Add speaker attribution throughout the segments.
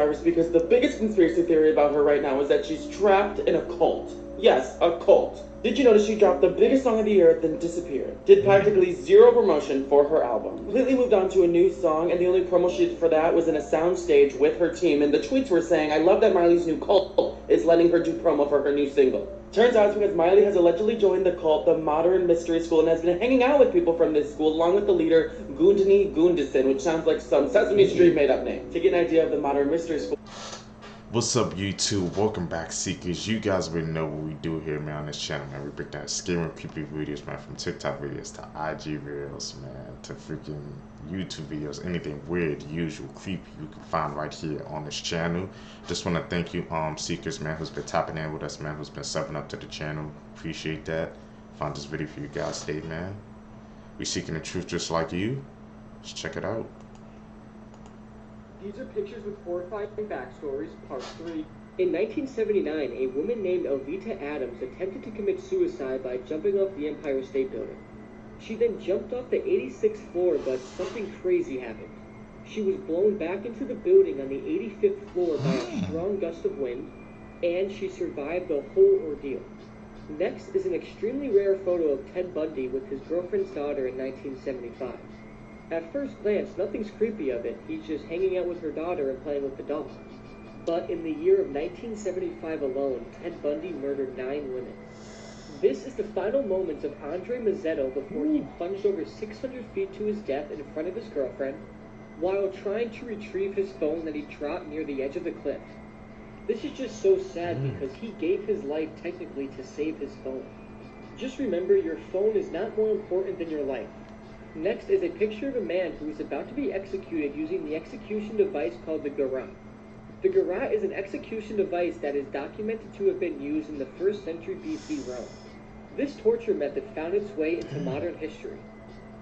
Speaker 1: Cyrus because the biggest conspiracy theory about her right now is that she's trapped in a cult. Yes, a cult. Did you notice she dropped the biggest song of the year, then disappeared? Did practically zero promotion for her album. Completely moved on to a new song, and the only promo she did for that was in a soundstage with her team, and the tweets were saying, "I love that Miley's new cult is letting her do promo for her new single." Turns out it's because Miley has allegedly joined the cult, the Modern Mystery School, and has been hanging out with people from this school, along with the leader, Gundini Gundison, which sounds like some Sesame Street made-up name. To get an idea of the Modern Mystery School...
Speaker 2: What's up, YouTube? Welcome back, Seekers. You guys already know what we do here, man, on this channel, man. We break down scary and creepy videos, man, from TikTok videos to IG Reels, man, to freaking YouTube videos, anything weird, usual, creepy you can find right here on this channel. Just want to thank you, Seekers, man, who's been tapping in with us, man, who's been subbing up to the channel. Appreciate that. Found this video for you guys today, man. We seeking the truth just like you. Let's check it out.
Speaker 3: These are pictures with horrifying backstories, part 3. In 1979, a woman named Elvita Adams attempted to commit suicide by jumping off the Empire State Building. She then jumped off the 86th floor, but something crazy happened. She was blown back into the building on the 85th floor by a strong gust of wind, and she survived the whole ordeal. Next is an extremely rare photo of Ted Bundy with his girlfriend's daughter in 1975. At first glance, nothing's creepy of it. He's just hanging out with her daughter and playing with the doll. But in the year of 1975 alone, Ted Bundy murdered 9 women. This is the final moments of Andre Mazzetto before he plunged over 600 feet to his death in front of his girlfriend, while trying to retrieve his phone that he dropped near the edge of the cliff. This is just so sad because he gave his life technically to save his phone. Just remember, your phone is not more important than your life. Next is a picture of a man who is about to be executed using the execution device called the garrote. The garrote is an execution device that is documented to have been used in the 1st century BC Rome. This torture method found its way into modern history.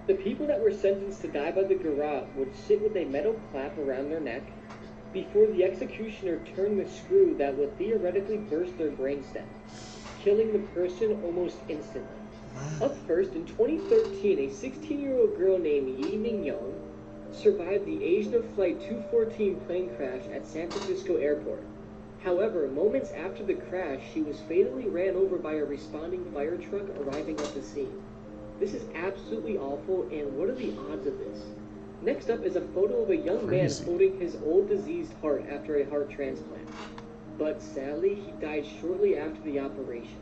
Speaker 3: The people that were sentenced to die by the garrote would sit with a metal clamp around their neck before the executioner turned the screw that would theoretically burst their brainstem, killing the person almost instantly. Up first, in 2013, a 16-year-old girl named Yi Ning-yong survived the Asian Flight 214 plane crash at San Francisco Airport. However, moments after the crash, she was fatally ran over by a responding fire truck arriving at the scene. This is absolutely awful, and what are the odds of this? Next up is a photo of a young man holding his old diseased heart after a heart transplant. But sadly, he died shortly after the operation.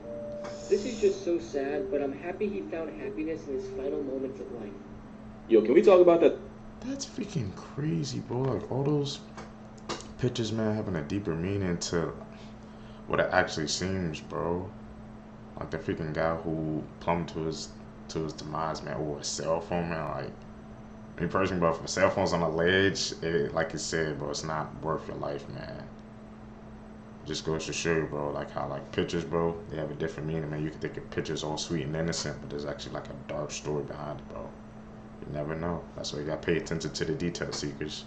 Speaker 3: This is just so sad, but I'm happy he found happiness in his final moments of life.
Speaker 1: Yo, can we talk about that?
Speaker 2: That's freaking crazy, bro. Like, all those pictures, man, having a deeper meaning to what it actually seems, bro. Like the freaking guy who plumbed to his demise, man, or a cell phone, man. Like, me personally, bro, if a cell phone's on a ledge, like you said, bro, it's not worth your life, man. Just goes to show you, bro, like how like pictures, bro, they have a different meaning, man. You can think of pictures all sweet and innocent, but there's actually like a dark story behind it, bro. You never know. That's why you gotta pay attention to the details, Seekers.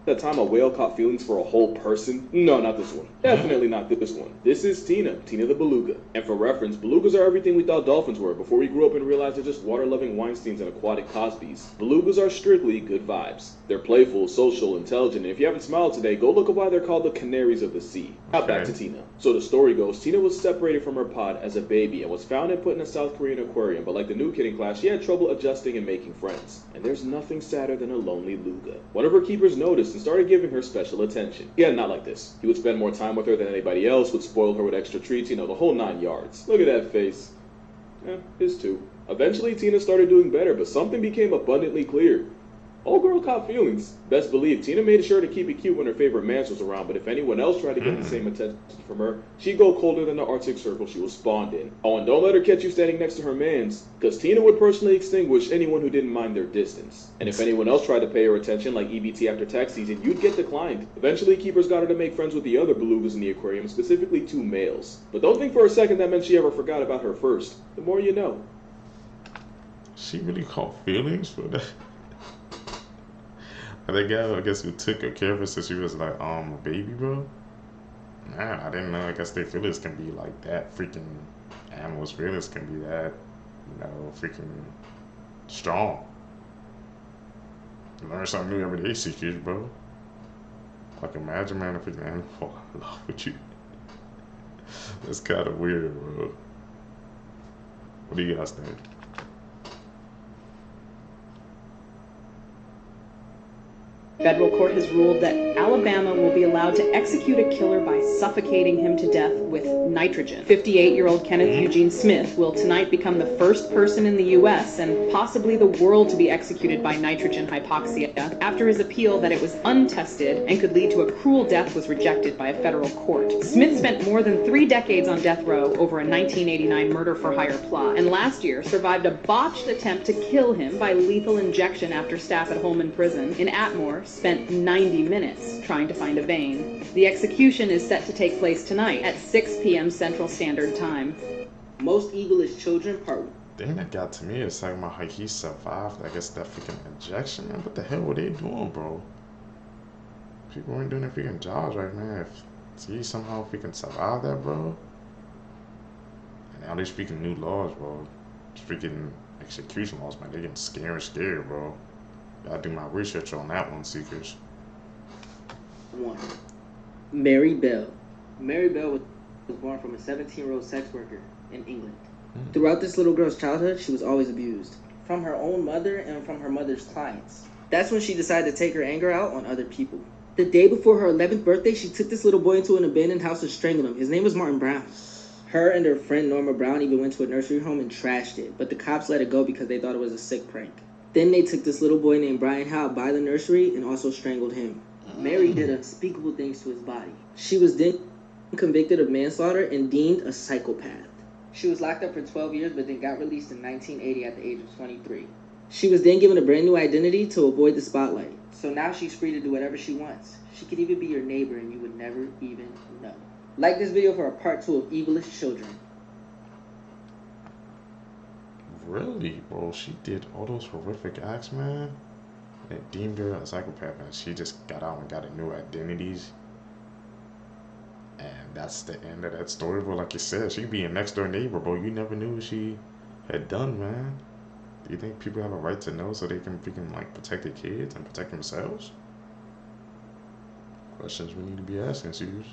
Speaker 4: That time a whale caught feelings for a whole person? No, not this one. Definitely not this one. This is Tina the beluga. And for reference, belugas are everything we thought dolphins were before we grew up and realized they're just water-loving Weinsteins and aquatic Cosbys. Belugas are strictly good vibes. They're playful, social, intelligent, and if you haven't smiled today, go look at why they're called the canaries of the sea. Now back to Tina. So the story goes, Tina was separated from her pod as a baby and was found and put in a South Korean aquarium, but like the new kid in class, she had trouble adjusting and making friends. And there's nothing sadder than a lonely luga. One of her keepers noticed and started giving her special attention. Yeah, not like this. He would spend more time with her than anybody else, would spoil her with extra treats, you know, the whole 9 yards. Look at that face. His too. Eventually, Tina started doing better, but something became abundantly clear. Old girl caught feelings. Best believe Tina made sure to keep it cute when her favorite mans was around, but if anyone else tried to get the same attention from her, she'd go colder than the Arctic Circle she was spawned in. Oh, and don't let her catch you standing next to her mans, cause Tina would personally extinguish anyone who didn't mind their distance. And if anyone else tried to pay her attention, like EBT after tax season, you'd get declined. Eventually, keepers got her to make friends with the other belugas in the aquarium, specifically 2 males. But don't think for a second that meant she ever forgot about her first. The more you know.
Speaker 2: She really caught feelings for that. The guy, I guess, who took her care of her since she was like a baby, bro. Man, I didn't know. I guess their feelings can be like that. Freaking animals' feelings can be that, you know, freaking strong. You learn something new every day, Seekers, bro. Like, imagine, man, if an animal fall in love with you. That's kind of weird, bro. What do you guys think?
Speaker 5: Federal court has ruled that Alabama will be allowed to execute a killer by suffocating him to death with nitrogen. 58-year-old Kenneth Eugene Smith will tonight become the first person in the U.S. and possibly the world to be executed by nitrogen hypoxia after his appeal that it was untested and could lead to a cruel death was rejected by a federal court. Smith spent more than 3 decades on death row over a 1989 murder-for-hire plot, and last year survived a botched attempt to kill him by lethal injection after staff at Holman Prison in Atmore spent 90 minutes trying to find a vein. The execution is set to take place tonight at 6 p.m. Central Standard Time.
Speaker 3: Most Evil-ish Children Part 1.
Speaker 2: The thing that got to me is talking about how he survived, I guess, that freaking injection, man. What the hell were they doing, bro? People weren't doing their freaking jobs right, man. If he somehow freaking survive that, bro. And now they're speaking new laws, bro. Freaking execution laws, man. They're getting scary, bro. Gotta do my research on that one, Seekers.
Speaker 3: 1. Mary Bell. Mary Bell was born from a 17-year-old sex worker in England. Throughout this little girl's childhood, she was always abused. From her own mother and from her mother's clients. That's when she decided to take her anger out on other people. The day before her 11th birthday, she took this little boy into an abandoned house and strangled him. His name was Martin Brown. Her and her friend Norma Brown even went to a nursery home and trashed it, but the cops let it go because they thought it was a sick prank. Then they took this little boy named Brian Howe by the nursery and also strangled him. Mary did unspeakable things to his body. She was then convicted of manslaughter and deemed a psychopath. She was locked up for 12 years but then got released in 1980 at the age of 23. She was then given a brand new identity to avoid the spotlight. So now she's free to do whatever she wants. She could even be your neighbor and you would never even know. Like this video for a part 2 of Evil-ish Children.
Speaker 2: Really, bro? She did all those horrific acts, man? They deemed her a psychopath, and she just got out and got a new identities. And that's the end of that story, bro. Like you said, she be a next door neighbor, bro. You never knew what she had done, man. Do you think people have a right to know so they can freaking, like, protect their kids and protect themselves? Questions we need to be asking, serious.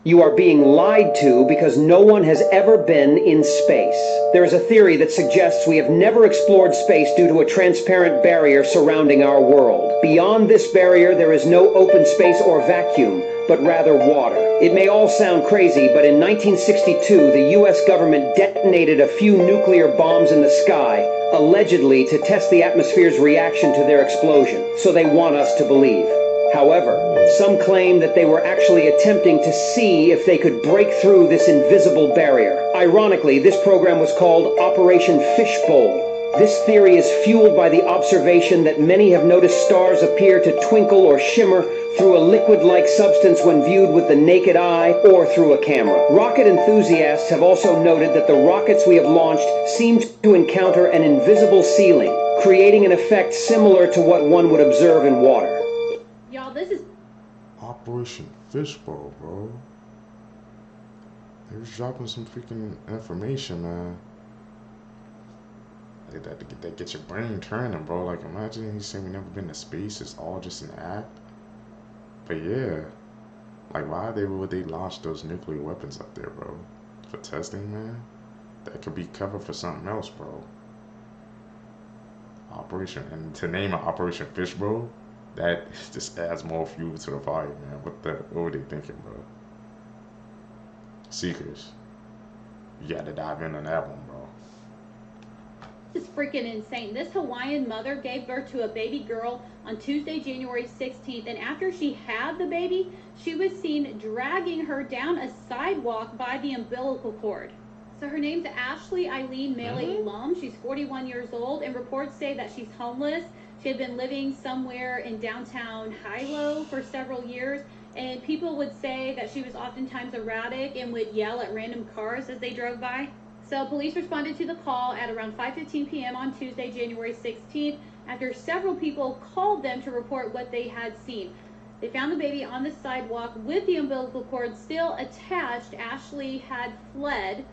Speaker 6: You are being lied to because no one has ever been in space. There is a theory that suggests we have never explored space due to a transparent barrier surrounding our world. Beyond this barrier, there is no open space or vacuum, but rather water. It may all sound crazy, but in 1962, the U.S. government detonated a few nuclear bombs in the sky, allegedly to test the atmosphere's reaction to their explosion. So they want us to believe. However, some claim that they were actually attempting to see if they could break through this invisible barrier. Ironically, this program was called Operation Fishbowl. This theory is fueled by the observation that many have noticed stars appear to twinkle or shimmer through a liquid-like substance when viewed with the naked eye or through a camera. Rocket enthusiasts have also noted that the rockets we have launched seem to encounter an invisible ceiling, creating an effect similar to what one would observe in water.
Speaker 7: Y'all, this is
Speaker 2: Operation Fishbowl, bro. They was dropping some freaking information, man. That gets your brain turning, bro. Like, imagine he's saying we never been to space. It's all just an act. But yeah, like, why would they launch those nuclear weapons up there, bro? For testing, man? That could be covered for something else, bro. And to name an Operation Fishbowl, that just adds more fuel to the fire, man. What were they thinking, bro? Seekers, you gotta dive in on that one, bro.
Speaker 7: This is freaking insane. This Hawaiian mother gave birth to a baby girl on Tuesday, January 16th, and after she had the baby, she was seen dragging her down a sidewalk by the umbilical cord. So her name's Ashley Eileen Mele Lum. She's 41 years old, and reports say that she's homeless. She had been living somewhere in downtown Hilo for several years, and people would say that she was oftentimes erratic and would yell at random cars as they drove by. So police responded to the call at around 5:15 p.m. on Tuesday, January 16th, after several people called them to report what they had seen. They found the baby on the sidewalk with the umbilical cord still attached. Ashley had fled.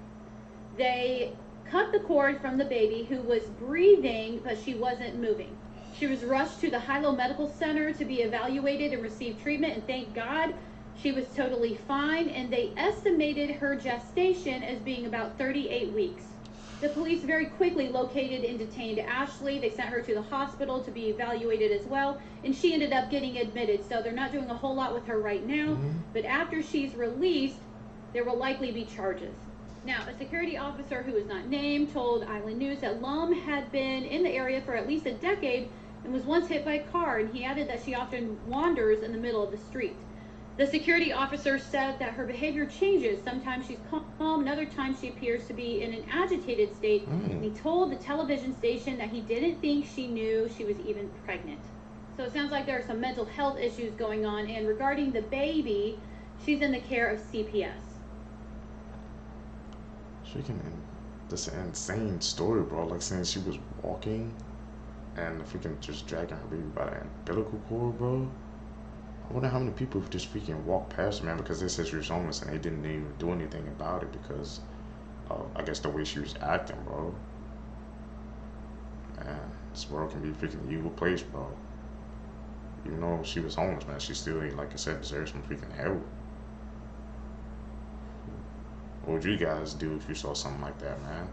Speaker 7: They cut the cord from the baby, who was breathing, but she wasn't moving. She She was rushed to the Hilo Medical Center to be evaluated and receive treatment, and thank God she was totally fine, and they estimated her gestation as being about 38 weeks. The police very quickly located and detained Ashley. They sent her to the hospital to be evaluated as well, and she ended up getting admitted. So they're not doing a whole lot with her right now, but after she's released, there will likely be charges. Now, a security officer who is not named told Island News that Lum had been in the area for at least a decade and was once hit by a car, and he added that she often wanders in the middle of the street. The security officer said that her behavior changes. Sometimes she's calm, and other times she appears to be in an agitated state. And he told the television station that he didn't think she knew she was even pregnant. So it sounds like there are some mental health issues going on. And regarding the baby, she's in the care of CPS.
Speaker 2: Freaking, this an insane story, bro. Like saying she was walking and freaking just dragging her baby by the umbilical cord, bro. I wonder how many people just freaking walked past her, man, because they said she was homeless and they didn't even do anything about it because of, I guess, the way she was acting, bro. Man, this world can be a freaking evil place, bro. Even though she was homeless, man, she still, like I said, deserves some freaking help. What would you guys do if you saw something like that, man?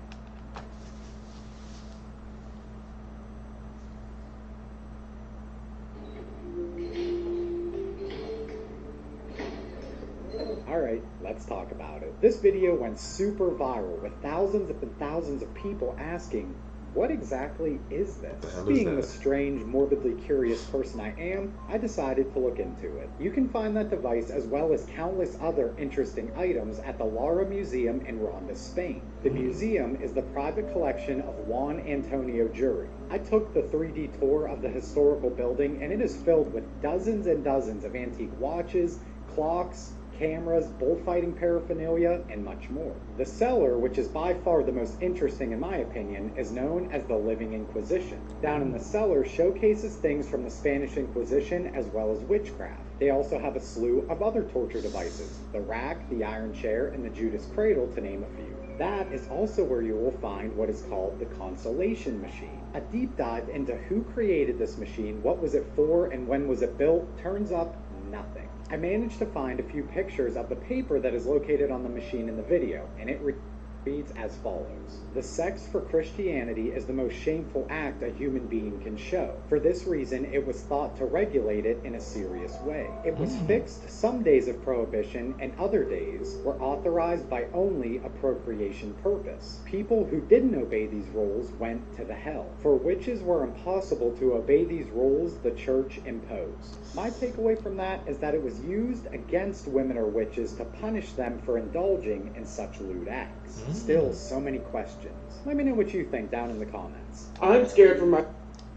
Speaker 8: Alright, let's talk about it. This video went super viral with thousands and thousands of people asking, what exactly is this?
Speaker 2: The hell is
Speaker 8: Being
Speaker 2: that?
Speaker 8: the strange, morbidly curious person I am, I decided to look into it. You can find that device as well as countless other interesting items at the Lara Museum in Ronda, Spain. The museum is the private collection of Juan Antonio Jury. I took the 3D tour of the historical building, and it is filled with dozens and dozens of antique watches, clocks, cameras, bullfighting paraphernalia, and much more. The cellar, which is by far the most interesting in my opinion, is known as the Living Inquisition. Down in the cellar showcases things from the Spanish Inquisition as well as witchcraft. They also have a slew of other torture devices, the rack, the iron chair, and the Judas cradle, to name a few. That is also where you will find what is called the Consolation Machine. A deep dive into who created this machine, what was it for, and when was it built, turns up nothing. I managed to find a few pictures of the paper that is located on the machine in the video, and it reads as follows. The sex for Christianity is the most shameful act a human being can show. For this reason, it was thought to regulate it in a serious way. It was fixed some days of prohibition, and other days were authorized by only a procreation purpose. People who didn't obey these rules went to the hell. For witches were impossible to obey these rules the church imposed. My takeaway from that is that it was used against women or witches to punish them for indulging in such lewd acts. Still, so many questions. Let me know what you think down in the comments.
Speaker 1: I'm scared for my...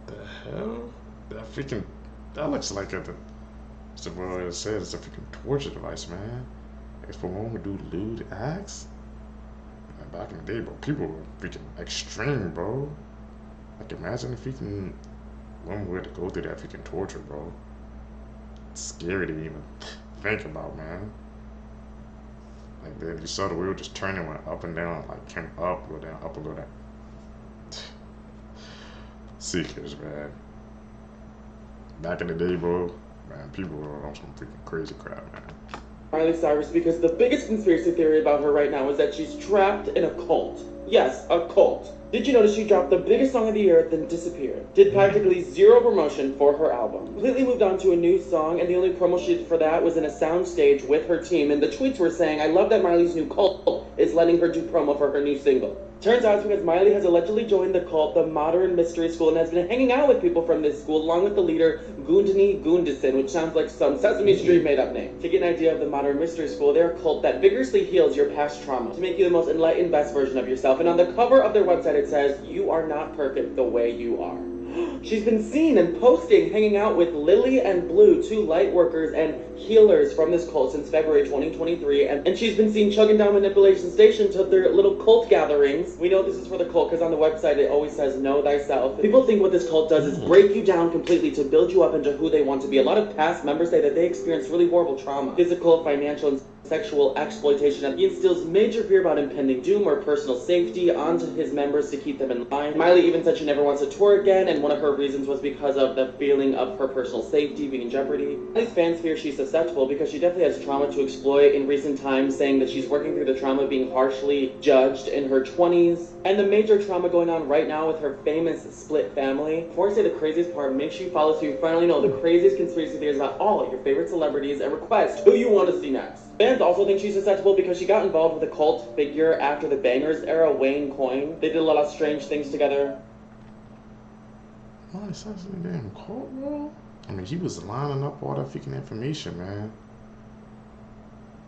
Speaker 2: The hell? That looks like so what it says, it's a freaking torture device, man. It's for one who do lewd acts. And back in the day, bro, people were freaking extreme, bro. Like, imagine if freaking women were to go through that freaking torture, bro. It's scary to even think about, man. Like, then you saw the wheel just turning, went up and down, like came up, go down, up a little down. Seekers, man. Back in the day, bro, man, people were on some freaking crazy crap, man.
Speaker 1: Miley Cyrus, because the biggest conspiracy theory about her right now is that she's trapped in a cult. Yes, a cult. Did you notice she dropped the biggest song of the year, then disappeared? Did practically zero promotion for her album. Completely moved on to a new song, and the only promo she did for that was in a soundstage with her team, and the tweets were saying, I love that Miley's new cult is letting her do promo for her new single. Turns out it's because Miley has allegedly joined the cult, the Modern Mystery School, and has been hanging out with people from this school, along with the leader, Gundini Gundison, which sounds like some Sesame Street made-up name. To get an idea of the Modern Mystery School, they're a cult that vigorously heals your past trauma to make you the most enlightened, best version of yourself. And on the cover of their website, it says, you are not perfect the way you are. She's been seen and posting, hanging out with Lily and Blue, two light workers and healers from this cult since February 2023, and she's been seen chugging down manipulation station to their little cult gatherings. We know this is for the cult because on the website it always says know thyself. People think what this cult does is break you down completely to build you up into who they want to be. A lot of past members say that they experienced really horrible trauma, physical, financial, and sexual exploitation. He instills major fear about impending doom or personal safety onto his members to keep them in line. Miley even said she never wants to tour again, and one of her reasons was because of the feeling of her personal safety being in jeopardy. Miley's fans fear she's susceptible because she definitely has trauma to exploit in recent times, saying that she's working through the trauma of being harshly judged in her 20s, and the major trauma going on right now with her famous split family. Before I say the craziest part, make sure you follow so you finally know the craziest conspiracy theories about all your favorite celebrities and request who you want to see next. Fans also think she's susceptible because she got involved with a cult figure after the Bangers era, Wayne Coyne. They did a lot of strange things together.
Speaker 2: Miley Cyrus in a damn cult, bro? I mean, he was lining up all that freaking information, man.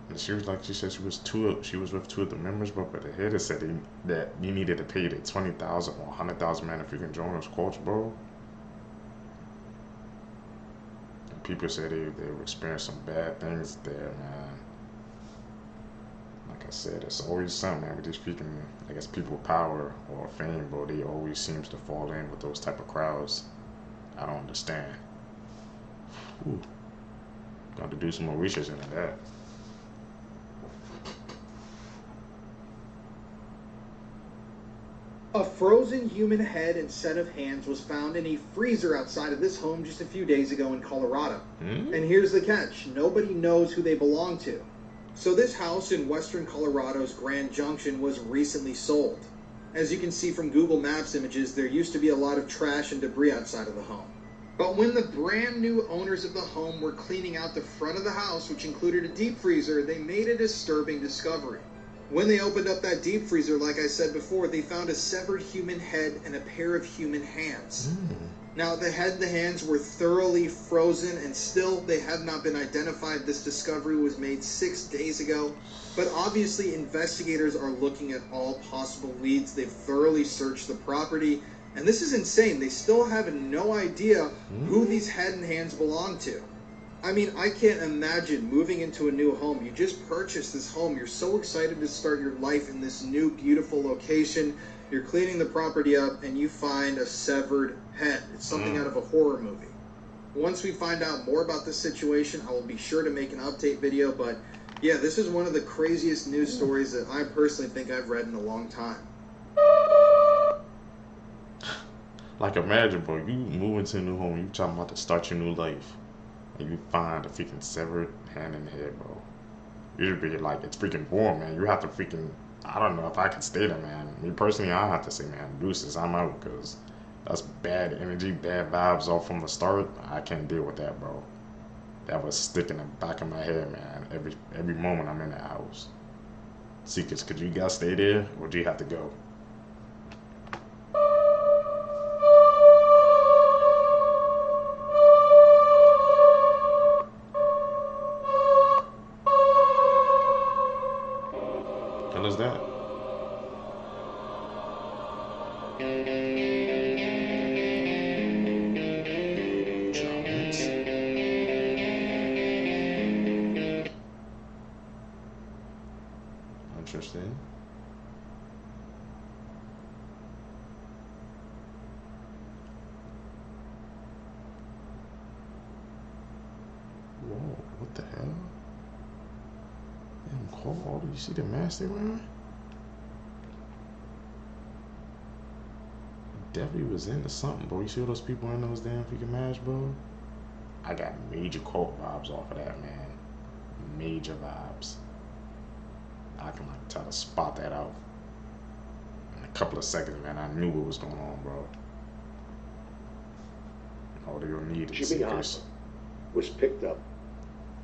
Speaker 2: And she was like, she said she was with two of the members, but the head said that you needed to pay the 20,000 or 100,000 man if you can join those cults, bro. And people said they were experiencing some bad things there, man. Like I said, it's always something, man, with these freaking, I guess, people with power or fame, bro. They always seems to fall in with those type of crowds. I don't understand. Whew. Got to do some more research into that.
Speaker 9: A frozen human head and set of hands was found in a freezer outside of this home just a few days ago in Colorado. And here's the catch. Nobody knows who they belong to. So this house in western Colorado's Grand Junction was recently sold. As you can see from Google Maps images, there used to be a lot of trash and debris outside of the home. But when the brand new owners of the home were cleaning out the front of the house, which included a deep freezer, they made a disturbing discovery. When they opened up that deep freezer, like I said before, they found a severed human head and a pair of human hands. Now, the head and the hands were thoroughly frozen, and still they have not been identified. This discovery was made 6 days ago. But obviously, investigators are looking at all possible leads. They've thoroughly searched the property. And this is insane. They still have no idea who these head and hands belong to. I mean, I can't imagine moving into a new home. You just purchased this home. You're so excited to start your life in this new, beautiful location. You're cleaning the property up, and you find a severed head. It's something out of a horror movie. Once we find out more about this situation, I will be sure to make an update video. But yeah, this is one of the craziest news stories that I personally think I've read in a long time.
Speaker 2: Like, imagine, bro, you move into a new home, you talking about to start your new life, and you find a freaking severed hand in the head, bro. You'd be like, it's freaking boring, man. You have to freaking, I don't know if I can stay there, man. Me personally, I have to say, man, deuces, I'm out, because that's bad energy, bad vibes all from the start. I can't deal with that, bro. That was sticking in the back of my head, man, every moment I'm in the house. See, could you guys stay there, or do you have to go? What is that? Drones. Interesting. Whoa, what the hell? Damn cold. You see the mask they wearing? Definitely was into something, bro. You see all those people in those damn freaking masks, bro? I got major cult vibes off of that, man. Major vibes. I can like try to spot that out. In a couple of seconds, man, I knew what was going on, bro. All they gonna need is
Speaker 10: Jimmy Hoffa was picked up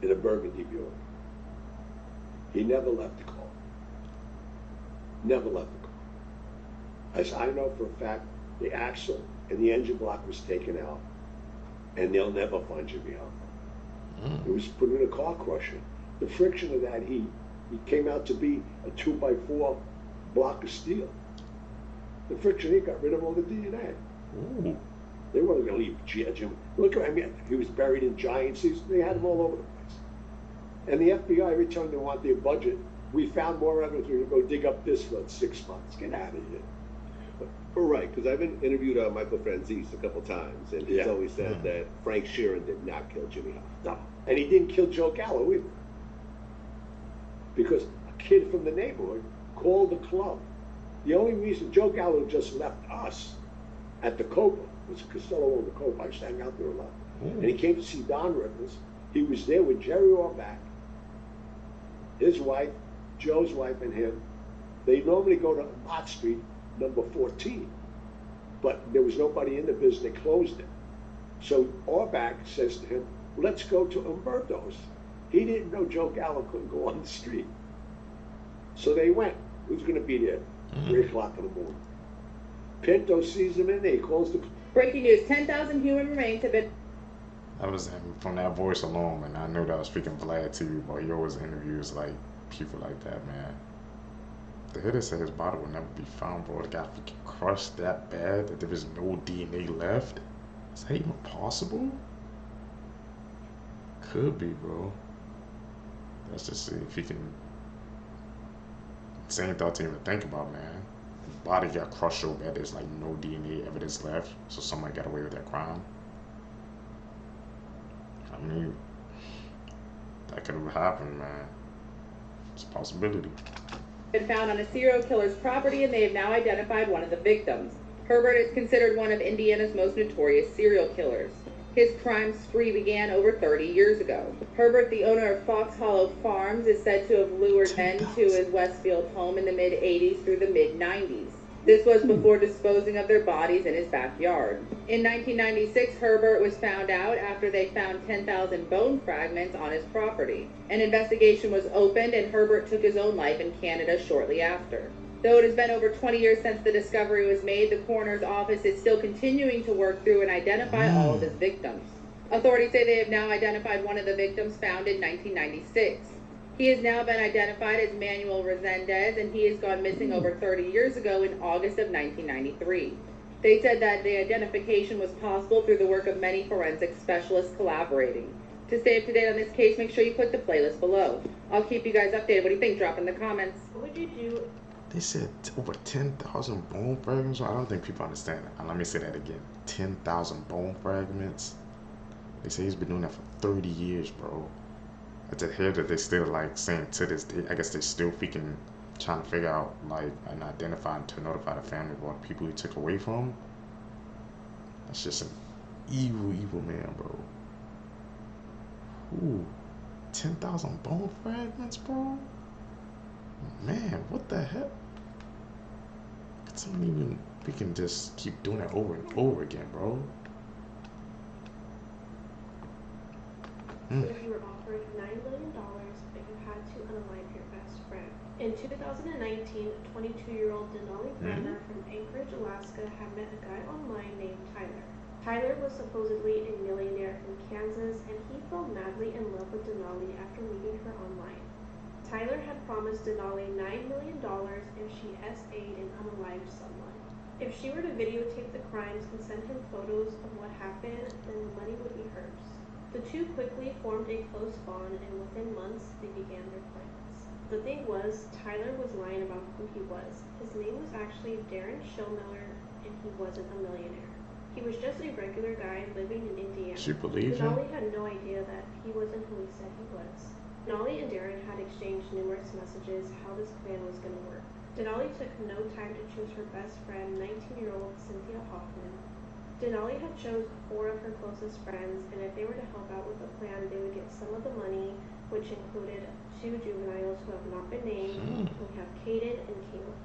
Speaker 10: in a burgundy Buick. He never left the car. Never left the car. As I know for a fact, the axle and the engine block was taken out, and they'll never find Jimmy Hoffa. It was put in a car crusher. The friction of that heat, he came out to be a 2x4 block of steel. The friction heat got rid of all the DNA.
Speaker 2: Ooh.
Speaker 10: They weren't going to leave Jim. Look at him. He was buried in giant seas. They had him all over the place. And the FBI, every time they want their budget, we found more evidence. We're going to go dig up this for 6 months. Get out of here.
Speaker 11: Well, right, because I've been interviewed Michael Franzese a couple times, and he's always said that Frank Sheeran did not kill Jimmy Hoffa.
Speaker 10: No. And he didn't kill Joe Gallo either. because a kid from the neighborhood called the club. The only reason Joe Gallo just left us at the Copa was Costello owned the Copa. I used to hang out there a lot. And he came to see Don Rivers. He was there with Jerry Orbach, his wife, Joe's wife, and him. They normally go to Mott Street, number 14. But there was nobody in the business. They closed it. So Orbach says to him, let's go to Umberto's. He didn't know Joe Gallo couldn't go on the street. So they went. Who's going to be there? 3 o'clock in the morning. Pinto sees him in there. He calls the...
Speaker 5: Breaking news, 10,000 human remains have been...
Speaker 2: That was from that voice alone, and I knew that I was speaking Vlad too, but he always interviews like people like that, man. The hitter said his body will never be found, bro. The guy freaking crushed that bad that there was no DNA left. Is that even possible? Could be, bro. Let's just see if he can. Same thought to even think about, man. His body got crushed so bad there's like no DNA evidence left, so somebody got away with that crime. I mean, that could have happened, man. It's a possibility.
Speaker 5: Been found on a serial killer's property, and they have now identified one of the victims. Herbert is considered one of Indiana's most notorious serial killers. His crime spree began over 30 years ago. Herbert, the owner of Fox Hollow Farms, is said to have lured men to his Westfield home in the mid-'80s through the mid-'90s. This was before disposing of their bodies in his backyard. In 1996, Herbert was found out after they found 10,000 bone fragments on his property. An investigation was opened, and Herbert took his own life in Canada shortly after. Though it has been over 20 years since the discovery was made, the coroner's office is still continuing to work through and identify all of his victims. Authorities say they have now identified one of the victims found in 1996. He has now been identified as Manuel Resendez, and he has gone missing over 30 years ago in August of 1993. They said that the identification was possible through the work of many forensic specialists collaborating. To stay up to date on this case, make sure you click the playlist below. I'll keep you guys updated. What do you think? Drop in the comments.
Speaker 7: What would you do?
Speaker 2: They said over 10,000 bone fragments. I don't think people understand that. Let me say that again. 10,000 bone fragments. They say he's been doing that for 30 years, bro. I just hear that they still like saying to this day, I guess they're still freaking trying to figure out like and identify to notify the family of all the people he took away from. That's just an evil, evil man, bro. Ooh, 10,000 bone fragments, bro. Man, what the heck? Could someone even freaking just keep doing that over and over again, bro?
Speaker 12: What if you were offered $9 million but you had to unalive your best friend? In 2019, 22-year-old Denali Brenner from Anchorage, Alaska had met a guy online named Tyler. Tyler was supposedly a millionaire from Kansas, and he fell madly in love with Denali after meeting her online. Tyler had promised Denali $9 million if she SA'd and unalived someone. If she were to videotape the crimes and send him photos of what happened, then the money would be hers. The two quickly formed a close bond, and within months, they began their plans. The thing was, Tyler was lying about who he was. His name was actually Darren Showmiller, and he wasn't a millionaire. He was just a regular guy living in Indiana.
Speaker 2: She believed him?
Speaker 12: Denali had no idea that he wasn't who he said he was. Denali and Darren had exchanged numerous messages how this plan was going to work. Denali took no time to choose her best friend, 19-year-old Cynthia Hoffman. Denali had chose 4 of her closest friends, and if they were to help out with the plan, they would get some of the money, which included 2 juveniles who have not been named. We have Caden and Caleb.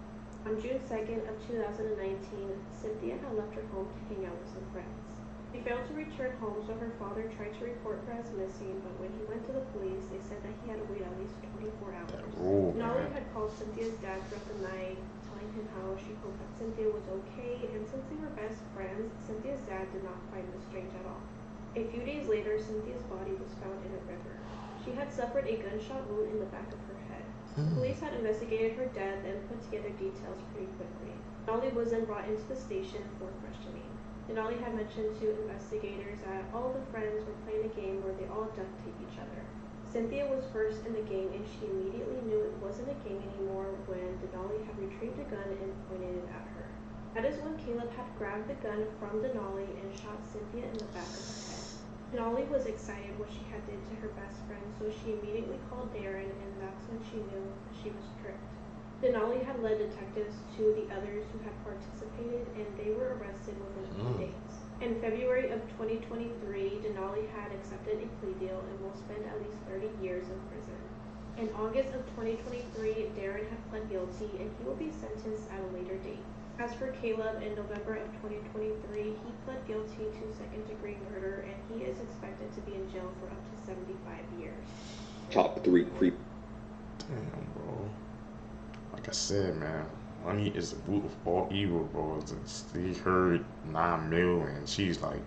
Speaker 12: On June 2nd of 2019, Cynthia had left her home to hang out with some friends. She failed to return home, so her father tried to report her as missing, but when he went to the police, they said that he had to wait at least 24 hours. Denali had called Cynthia's dad throughout the night, telling him how she hoped that Cynthia was okay, and since they were best friends, Cynthia's dad did not find this strange at all. A few days later, Cynthia's body was found in a river. She had suffered a gunshot wound in the back of her head. Police had investigated her death and put together details pretty quickly. Denali was then brought into the station for questioning. Denali had mentioned to investigators that all the friends were playing a game where they all duct tape each other. Cynthia was first in the game, and she immediately knew it wasn't a game anymore when Denali had retrieved a gun and pointed it at her. That is when Caleb had grabbed the gun from Denali and shot Cynthia in the back of the head. Denali was excited what she had did to her best friend, so she immediately called Darren, and that's when she knew she was tricked. Denali had led detectives to the others who had participated, and they were arrested within 2 days. In February of 2023, Denali had accepted a plea deal and will spend at least 30 years in prison. In August of 2023, Darren had pled guilty, and he will be sentenced at a later date. As for Caleb, in November of 2023, he pled guilty to second-degree murder, and he is expected to be in jail for up to 75 years.
Speaker 13: Top 3 creep.
Speaker 2: Damn, bro. Like I said, man, money is the root of all evil, bro. She heard 9 mil, and she's like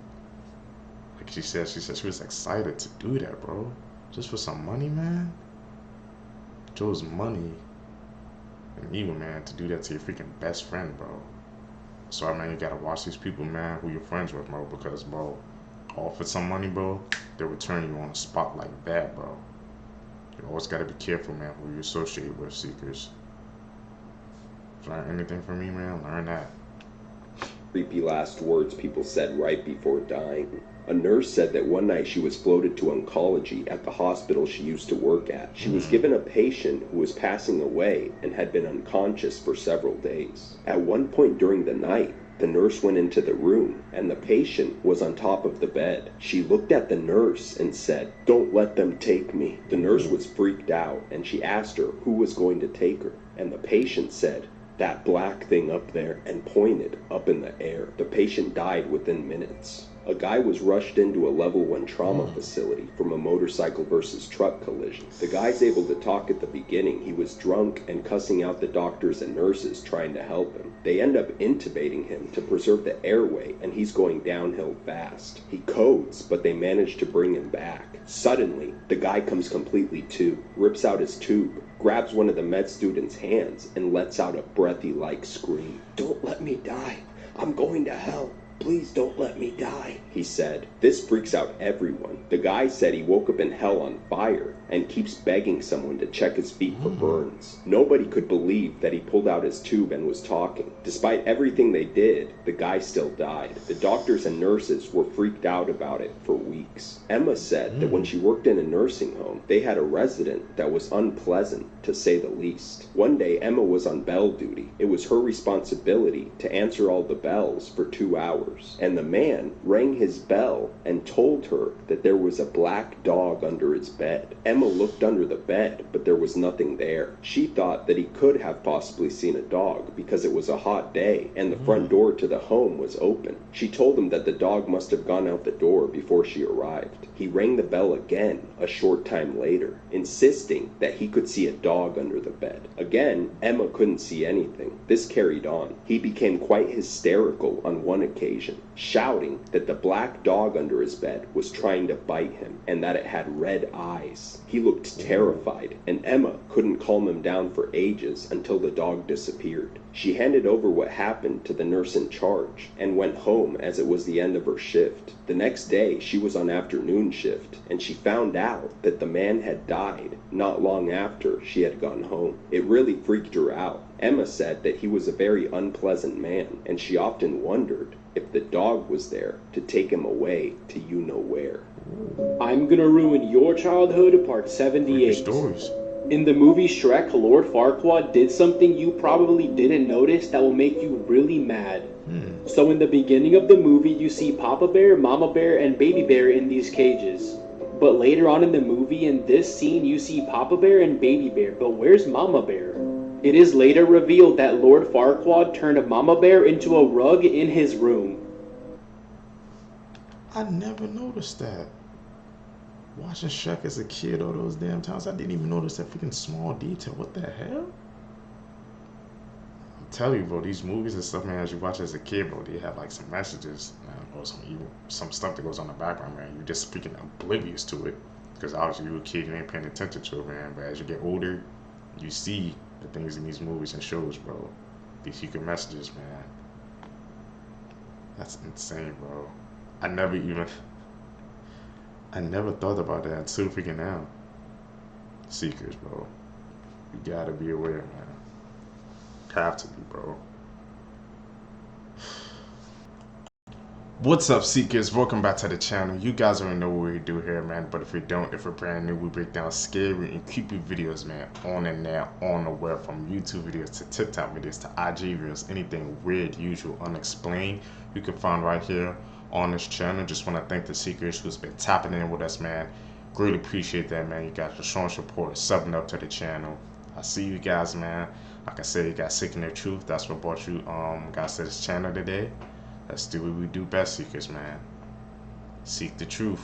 Speaker 2: she said she was excited to do that, bro. Just for some money, man. Chose money and evil, man, to do that to your freaking best friend, bro. So, man, you gotta watch these people, man, who you're friends with, bro, because, bro, all for some money, bro, they'll return you on a spot like that, bro. You always gotta be careful, man, who you associate with, seekers. Learn anything from me, man, learn that.
Speaker 13: Creepy last words people said right before dying. A nurse said that one night she was floated to oncology at the hospital she used to work at. She was given a patient who was passing away and had been unconscious for several days. At one point during the night, the nurse went into the room and the patient was on top of the bed. She looked at the nurse and said, "Don't let them take me." The nurse was freaked out and she asked her who was going to take her. And the patient said, "That black thing up there," and pointed up in the air. The patient died within minutes. A guy was rushed into a level 1 trauma facility from a motorcycle versus truck collision. The guy's able to talk at the beginning. He was drunk and cussing out the doctors and nurses trying to help him. They end up intubating him to preserve the airway, and he's going downhill fast. He codes, but they manage to bring him back. Suddenly, the guy comes completely to, rips out his tube, grabs one of the med student's hands, and lets out a breathy-like scream. "Don't let me die. I'm going to hell. Please don't let me die," he said. This freaks out everyone. The guy said he woke up in hell on fire and keeps begging someone to check his feet for burns. Nobody could believe that he pulled out his tube and was talking. Despite everything they did, the guy still died. The doctors and nurses were freaked out about it for weeks. Emma said that when she worked in a nursing home, they had a resident that was unpleasant, to say the least. One day, Emma was on bell duty. It was her responsibility to answer all the bells for 2 hours. And the man rang his bell and told her that there was a black dog under his bed. Emma looked under the bed, but there was nothing there. She thought that he could have possibly seen a dog because it was a hot day and the front door to the home was open. She told him that the dog must have gone out the door before she arrived. He rang the bell again a short time later, insisting that he could see a dog under the bed. Again, Emma couldn't see anything. This carried on. He became quite hysterical on one occasion, shouting that the black dog under his bed was trying to bite him and that it had red eyes. He looked terrified, and Emma couldn't calm him down for ages until the dog disappeared. She handed over what happened to the nurse in charge and went home as it was the end of her shift. The next day, she was on afternoon shift, and she found out that the man had died not long after she had gone home. It really freaked her out. Emma said that he was a very unpleasant man, and she often wondered if the dog was there to take him away to you-know-where.
Speaker 14: I'm gonna ruin your childhood, part 78.
Speaker 2: Stories.
Speaker 14: In the movie Shrek, Lord Farquaad did something you probably didn't notice that will make you really mad. So in the beginning of the movie, you see Papa Bear, Mama Bear, and Baby Bear in these cages. But later on in the movie, in this scene, you see Papa Bear and Baby Bear, but where's Mama Bear? It is later revealed that Lord Farquaad turned Mama Bear into a rug in his room.
Speaker 2: I never noticed that. Watching Shrek as a kid all those damn times, I didn't even notice that freaking small detail. What the hell? I'm telling you, bro, these movies and stuff, man, as you watch as a kid, bro, they have like some messages, man, or some stuff that goes on in the background, man. You're just freaking oblivious to it. Because obviously you're a kid, you ain't paying attention to it, man. But as you get older, you see the things in these movies and shows, bro. These secret messages, man. That's insane, bro. I never thought about that until freaking now. Seekers, bro. You gotta be aware, man. Have to be, bro. What's up, Seekers? Welcome back to the channel. You guys already know what we do here, man. But if you don't, if you're brand new, we break down scary and creepy videos, man, on and now, on the web, from YouTube videos to TikTok videos to IG videos, anything weird, usual, unexplained, you can find right here on this channel. Just want to thank the Seekers who's been tapping in with us, man. Greatly appreciate that, man. You guys are showing support, subbing up to the channel. I see you guys, man. Like I said, you guys seeking the truth. That's what brought you guys to this channel today. Let's do what we do best, Seekers, man. Seek the truth.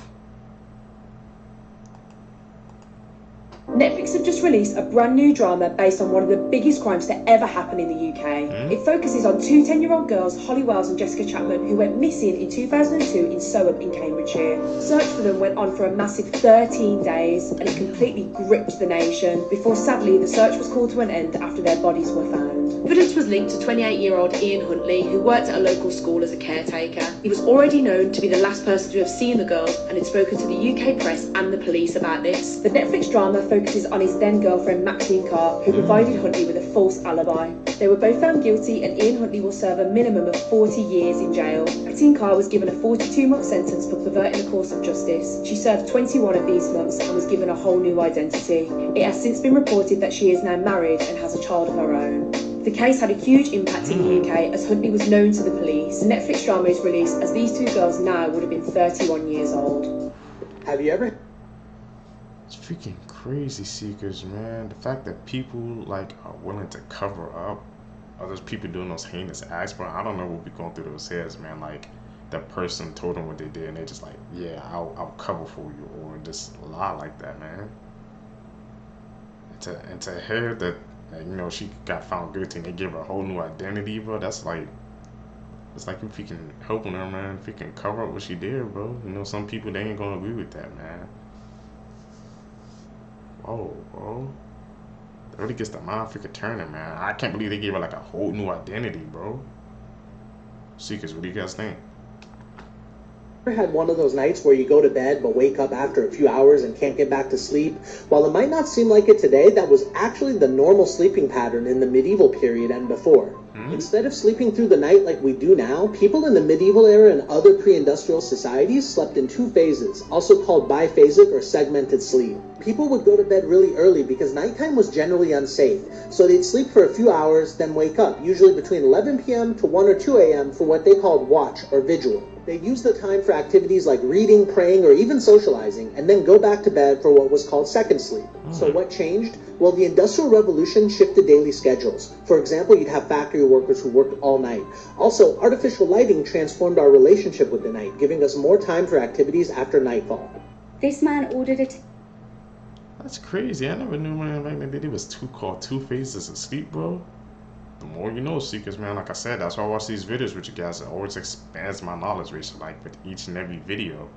Speaker 15: Netflix have just released a brand new drama based on one of the biggest crimes to ever happen in the UK. It focuses on two 10-year-old girls, Holly Wells and Jessica Chapman, who went missing in 2002 in Soham in Cambridgeshire. Search for them went on for a massive 13 days, and it completely gripped the nation, before sadly the search was called to an end after their bodies were found. Evidence was linked to 28-year-old Ian Huntley, who worked at a local school as a caretaker. He was already known to be the last person to have seen the girls and had spoken to the UK press and the police about this. The Netflix drama focuses on his then-girlfriend Maxine Carr, who provided Huntley with a false alibi. They were both found guilty, and Ian Huntley will serve a minimum of 40 years in jail. Maxine Carr was given a 42-month sentence for perverting the course of justice. She served 21 of these months and was given a whole new identity. It has since been reported that she is now married and has a child of her own. The case had a huge impact in the UK as Huntley was known to the police. The Netflix drama is released as these two girls now would have been 31 years old.
Speaker 3: Have you ever?
Speaker 2: It's freaking crazy, Seekers, man. The fact that people like are willing to cover up other people doing those heinous acts, bro. I don't know what be going through those heads, man. Like that person told them what they did, and they just like, yeah, I'll cover for you, or just lie like that, man. And to hear that, you know, she got found guilty and they gave her a whole new identity, bro. That's like, it's like you freaking helping her, man. Freaking cover up what she did, bro. You know, some people, they ain't gonna agree with that, man. Whoa, bro. That really gets the mind freaking turning, man. I can't believe they gave her like a whole new identity, bro. Seekers, what do you guys think?
Speaker 16: Had one of those nights where you go to bed but wake up after a few hours and can't get back to sleep? While it might not seem like it today, that was actually the normal sleeping pattern in the medieval period and before. Instead of sleeping through the night like we do now, people in the medieval era and other pre-industrial societies slept in two phases, also called biphasic or segmented sleep. People would go to bed really early because nighttime was generally unsafe, so they'd sleep for a few hours, then wake up, usually between 11 p.m. to 1 or 2 a.m. for what they called watch or vigil. They'd use the time for activities like reading, praying, or even socializing, and then go back to bed for what was called second sleep. So what changed? Well, the Industrial Revolution shifted daily schedules. For example, you'd have factory workers who worked all night. Also, artificial lighting transformed our relationship with the night, giving us more time for activities after nightfall.
Speaker 17: This man ordered it.
Speaker 2: That's crazy. I never knew, man, back then there was two phases of sleep, bro. The more you know, Seekers, man. Like I said, that's why I watch these videos with you guys. It always expands my knowledge base, like with each and every video.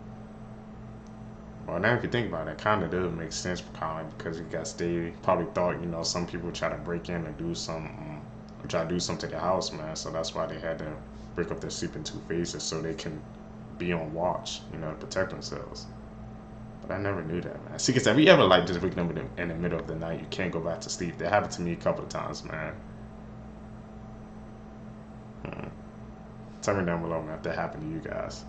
Speaker 2: But now if you think about it, it kind of does make sense, kind of, because you guys, they probably thought, you know, some people try to break in and do some, or try to do something to the house, man. So that's why they had to break up their sleep in two phases so they can be on watch, you know, to protect themselves. But I never knew that, man. Seekers, have you ever like just waking up in the middle of the night, you can't go back to sleep? That happened to me a couple of times, man. Tell me down below, man, if that happened to you guys.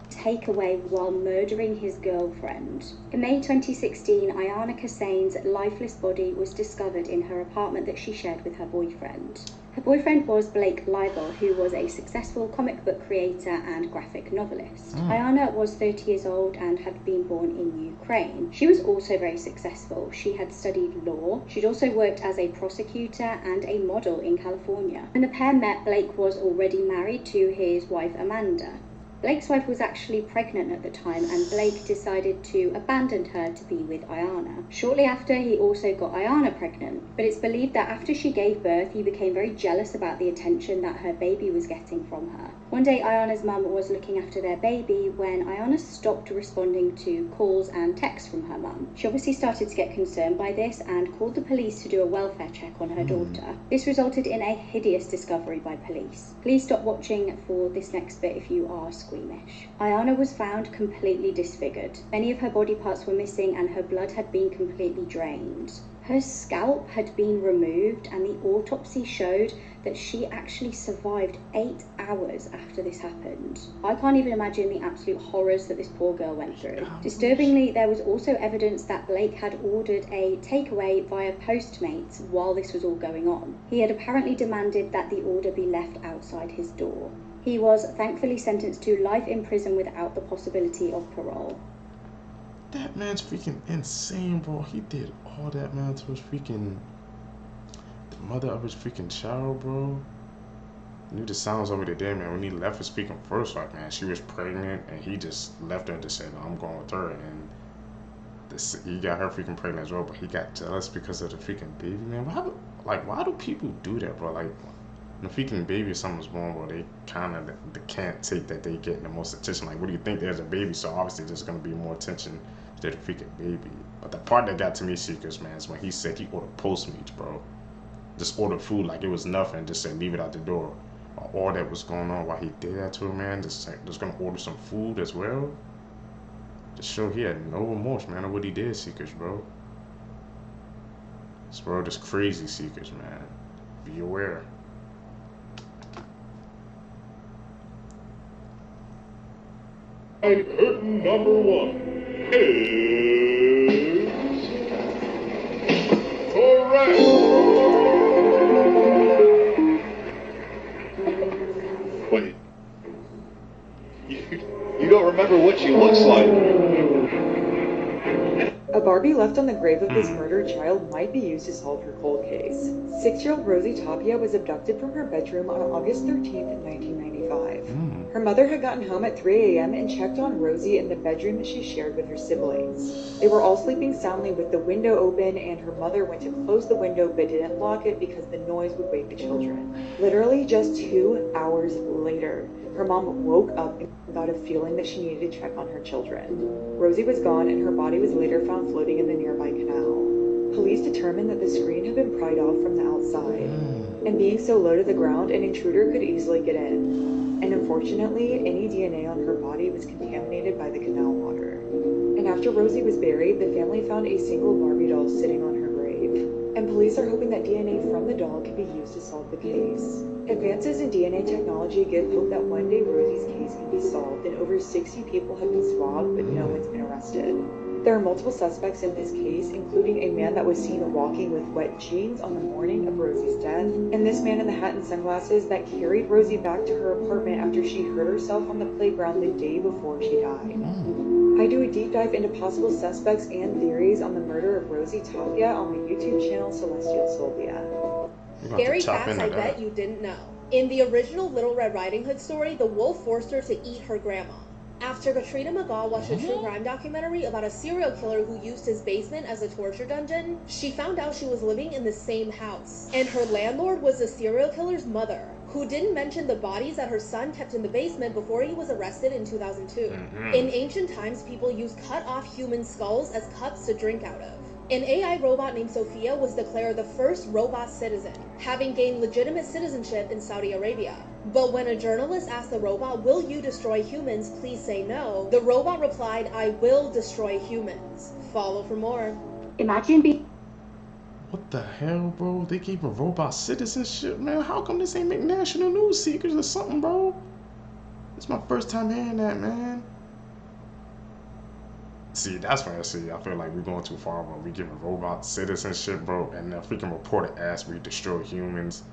Speaker 17: Takeaway while murdering his girlfriend. In May 2016, Ayana Kassane's lifeless body was discovered in her apartment that she shared with her boyfriend. Her boyfriend was Blake Livell, who was a successful comic book creator and graphic novelist. Ayana was 30 years old and had been born in Ukraine. She was also very successful. She had studied law. She'd also worked as a prosecutor and a model in California. When the pair met, Blake was already married to his wife Amanda. Blake's wife was actually pregnant at the time, and Blake decided to abandon her to be with Ayana. Shortly after, he also got Ayana pregnant, but it's believed that after she gave birth, he became very jealous about the attention that her baby was getting from her. One day, Ayana's mum was looking after their baby when Ayana stopped responding to calls and texts from her mum. She obviously started to get concerned by this and called the police to do a welfare check on her daughter. This resulted in a hideous discovery by police. Please stop watching for this next bit if you are squeamish. Ayana was found completely disfigured. Many of her body parts were missing and her blood had been completely drained. Her scalp had been removed, and the autopsy showed that she actually survived 8 hours after this happened. I can't even imagine the absolute horrors that this poor girl went through. Disturbingly, there was also evidence that Blake had ordered a takeaway via Postmates while this was all going on. He had apparently demanded that the order be left outside his door. He was thankfully sentenced to life in prison without the possibility of parole.
Speaker 2: That man's freaking insane, bro. He did all that, man, to his freaking... the mother of his freaking child, bro. Knew the sounds over there, man. When he left his freaking first wife, man, she was pregnant, and he just left her and just said, no, I'm going with her. And he got her freaking pregnant as well, but he got jealous because of the freaking baby, man. Why do people do that, bro? Like, when a freaking baby or something's born, bro, they kind of they can't take that they getting the most attention. Like, what do you think? There's a baby, so obviously there's going to be more attention to the freaking baby. But the part that got to me, Seekers, man, is when he said he ordered Postmates, bro. Just ordered food like it was nothing, just said leave it out the door. All that was going on while he did that to him, man, just going to order some food as well. Just show he had no remorse, man, of what he did, Seekers, bro. This world is crazy, Seekers, man. Be aware.
Speaker 18: And curtain number 1 is correct.
Speaker 10: Wait. You don't remember what she looks like?
Speaker 19: A Barbie left on the grave of this murdered child might be used to solve her cold case. 6-year-old Rosie Topia was abducted from her bedroom on August 13th, 1995. Her mother had gotten home at 3 a.m. and checked on Rosie in the bedroom that she shared with her siblings. They were all sleeping soundly with the window open, and her mother went to close the window but didn't lock it because the noise would wake the children. Literally just 2 hours later, her mom woke up and got a feeling that she needed to check on her children. Rosie was gone, and her body was later found floating in the nearby canal. Police determined that the screen had been pried off from the outside, and being so low to the ground, an intruder could easily get in. And unfortunately, any DNA on her body was contaminated by the canal water. And after Rosie was buried, the family found a single Barbie doll sitting on her grave. And police are hoping that DNA from the doll can be used to solve the case. Advances in DNA technology give hope that one day Rosie's case can be solved, and over 60 people have been swabbed, but no one's been arrested. There are multiple suspects in this case, including a man that was seen walking with wet jeans on the morning of Rosie's death, and this man in the hat and sunglasses that carried Rosie back to her apartment after she hurt herself on the playground the day before she died. I do a deep dive into possible suspects and theories on the murder of Rosie Topia on my YouTube channel, Celestial Sylvia.
Speaker 20: Scary facts I bet you didn't know. In the original Little Red Riding Hood story, the wolf forced her to eat her grandma. After Katrina McGaw watched a true crime documentary about a serial killer who used his basement as a torture dungeon, she found out she was living in the same house. And her landlord was the serial killer's mother, who didn't mention the bodies that her son kept in the basement before he was arrested in 2002. In ancient times, people used cut-off human skulls as cups to drink out of. An AI robot named Sophia was declared the first robot citizen, having gained legitimate citizenship in Saudi Arabia. But when a journalist asked the robot, "Will you destroy humans? Please say no," the robot replied, "I will destroy humans." Follow for more.
Speaker 17: Imagine being...
Speaker 2: What the hell, bro? They gave a robot citizenship, man. How come this ain't make national news, Seekers, or something, bro? It's my first time hearing that, man. See, that's when I feel like we're going too far, bro. We giving robot citizenship, bro, and the freaking reporter asked we destroy humans,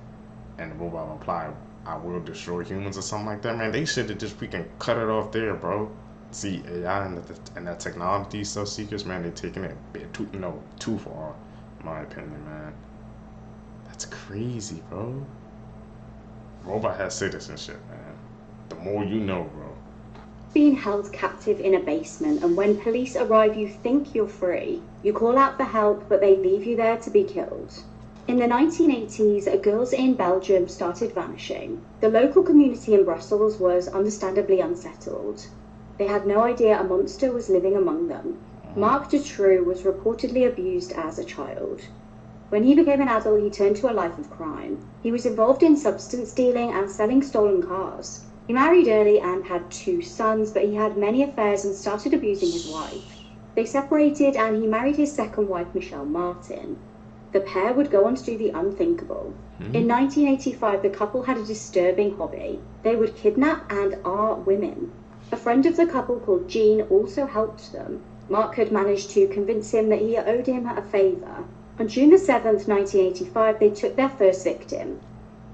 Speaker 2: and the robot replied, "I will destroy humans," or something like that, man. They should have just freaking cut it off there, bro. See, AI and that technology stuff, Seekers, man, they taking it a bit too far, in my opinion, man. That's crazy, bro. Robot has citizenship, man. The more you know, bro.
Speaker 17: Being held captive in a basement, and when police arrive you think you're free. You call out for help, but they leave you there to be killed. In the 1980s, girls in Belgium started vanishing. The local community in Brussels was understandably unsettled. They had no idea a monster was living among them. Marc Dutroux was reportedly abused as a child. When he became an adult, he turned to a life of crime. He was involved in substance dealing and selling stolen cars. He married early and had 2 sons, but he had many affairs and started abusing his wife. They separated and he married his second wife, Michelle Martin. the pair would go on to do the unthinkable. In 1985, the couple had a disturbing hobby. They would kidnap and women. A friend of the couple called Jean also helped them. Marc had managed to convince him that he owed him a favor. On June the 7th, 1985, they took their first victim.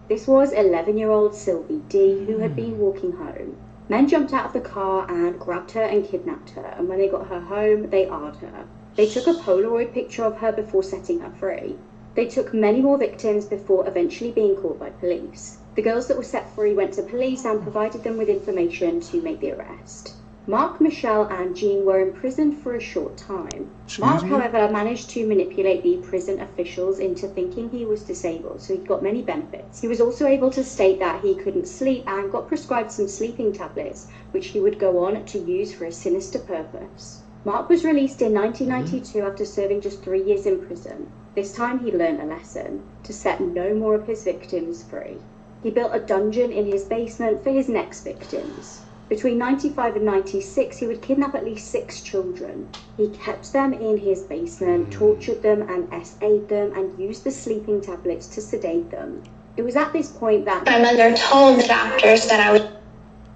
Speaker 17: This was 11-year-old Sylvie D, who had been walking home. Men jumped out of the car and grabbed her and kidnapped her, and when they got her home, they AR'd her. They took a Polaroid picture of her before setting her free. They took many more victims before eventually being caught by police. The girls that were set free went to police and provided them with information to make the arrest. Marc, Michelle, and Jean were imprisoned for a short time. Marc, however, managed to manipulate the prison officials into thinking he was disabled, so he got many benefits. He was also able to state that he couldn't sleep and got prescribed some sleeping tablets, which he would go on to use for a sinister purpose. Marc was released in 1992 after serving just 3 years in prison. This time he learned a lesson: to set no more of his victims free. He built a dungeon in his basement for his next victims. Between 95 and 96, he would kidnap at least 6 children. He kept them in his basement, tortured them and SA'd them, and used the sleeping tablets to sedate them. It was at this point that
Speaker 21: my mother told the doctors that I was...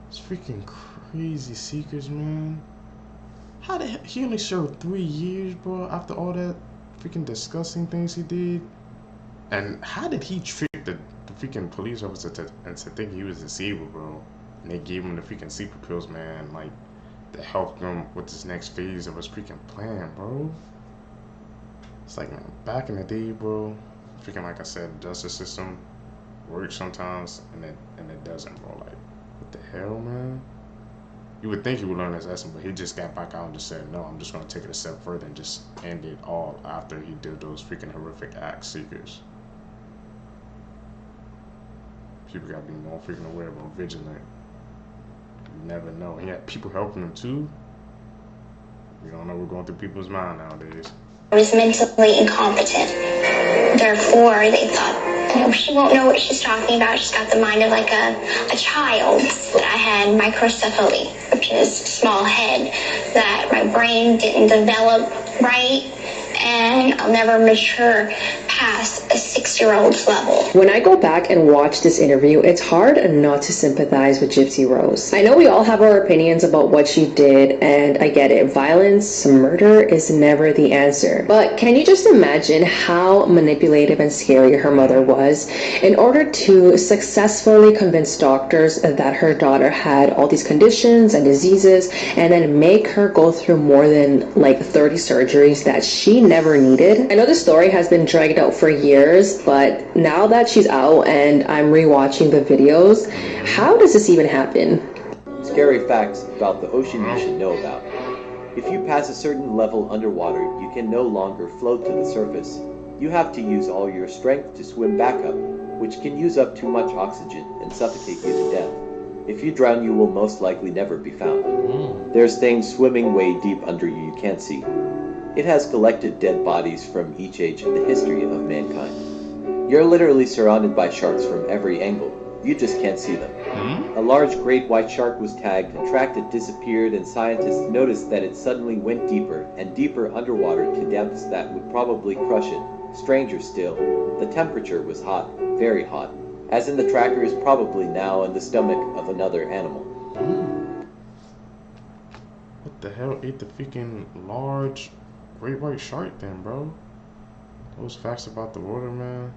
Speaker 2: It's freaking crazy Seekers, man. How the hell? He only served 3 years, bro, after all that freaking disgusting things he did. And how did he trick the freaking police officer to think he was disabled, bro? And they gave him the freaking sleeper pills, man, like, to help him with this next phase of his freaking plan, bro. It's like, man, back in the day, bro, freaking, like I said, the justice system works sometimes, and it doesn't, bro. Like, what the hell, man? You would think he would learn his lesson, but he just got back out and just said, no, I'm just going to take it a step further and just end it all after he did those freaking horrific acts, Seekers. People got to be more freaking aware, more vigilant. You never know. He had people helping him too. You don't know what's going through people's mind nowadays.
Speaker 21: I was mentally incompetent. Therefore, they thought, she won't know what she's talking about. She's got the mind of like a child. I had microcephaly, which is small head, that my brain didn't develop right, and I'll never mature past a 6-year-old's level.
Speaker 22: When I go back and watch this interview, it's hard not to sympathize with Gypsy Rose. I know we all have our opinions about what she did, and I get it. Violence, murder is never the answer. But can you just imagine how manipulative and scary her mother was in order to successfully convince doctors that her daughter had all these conditions and diseases, and then make her go through more than like 30 surgeries that she never needed? I know the story has been dragged out for years, but now that she's out and I'm rewatching the videos, how does this even happen?
Speaker 23: Scary facts about the ocean you should know about. If you pass a certain level underwater, you can no longer float to the surface. You have to use all your strength to swim back up, which can use up too much oxygen and suffocate you to death. If you drown, you will most likely never be found. There's things swimming way deep under you can't see. It has collected dead bodies from each age in the history of mankind. You're literally surrounded by sharks from every angle. You just can't see them. A large great white shark was tagged and tracked. It disappeared, and scientists noticed that it suddenly went deeper and deeper underwater to depths that would probably crush it. Stranger still, the temperature was hot, very hot, as in the tracker is probably now in the stomach of another animal.
Speaker 2: What the hell ate the freaking large great white shark then, bro? Those facts about the water, man.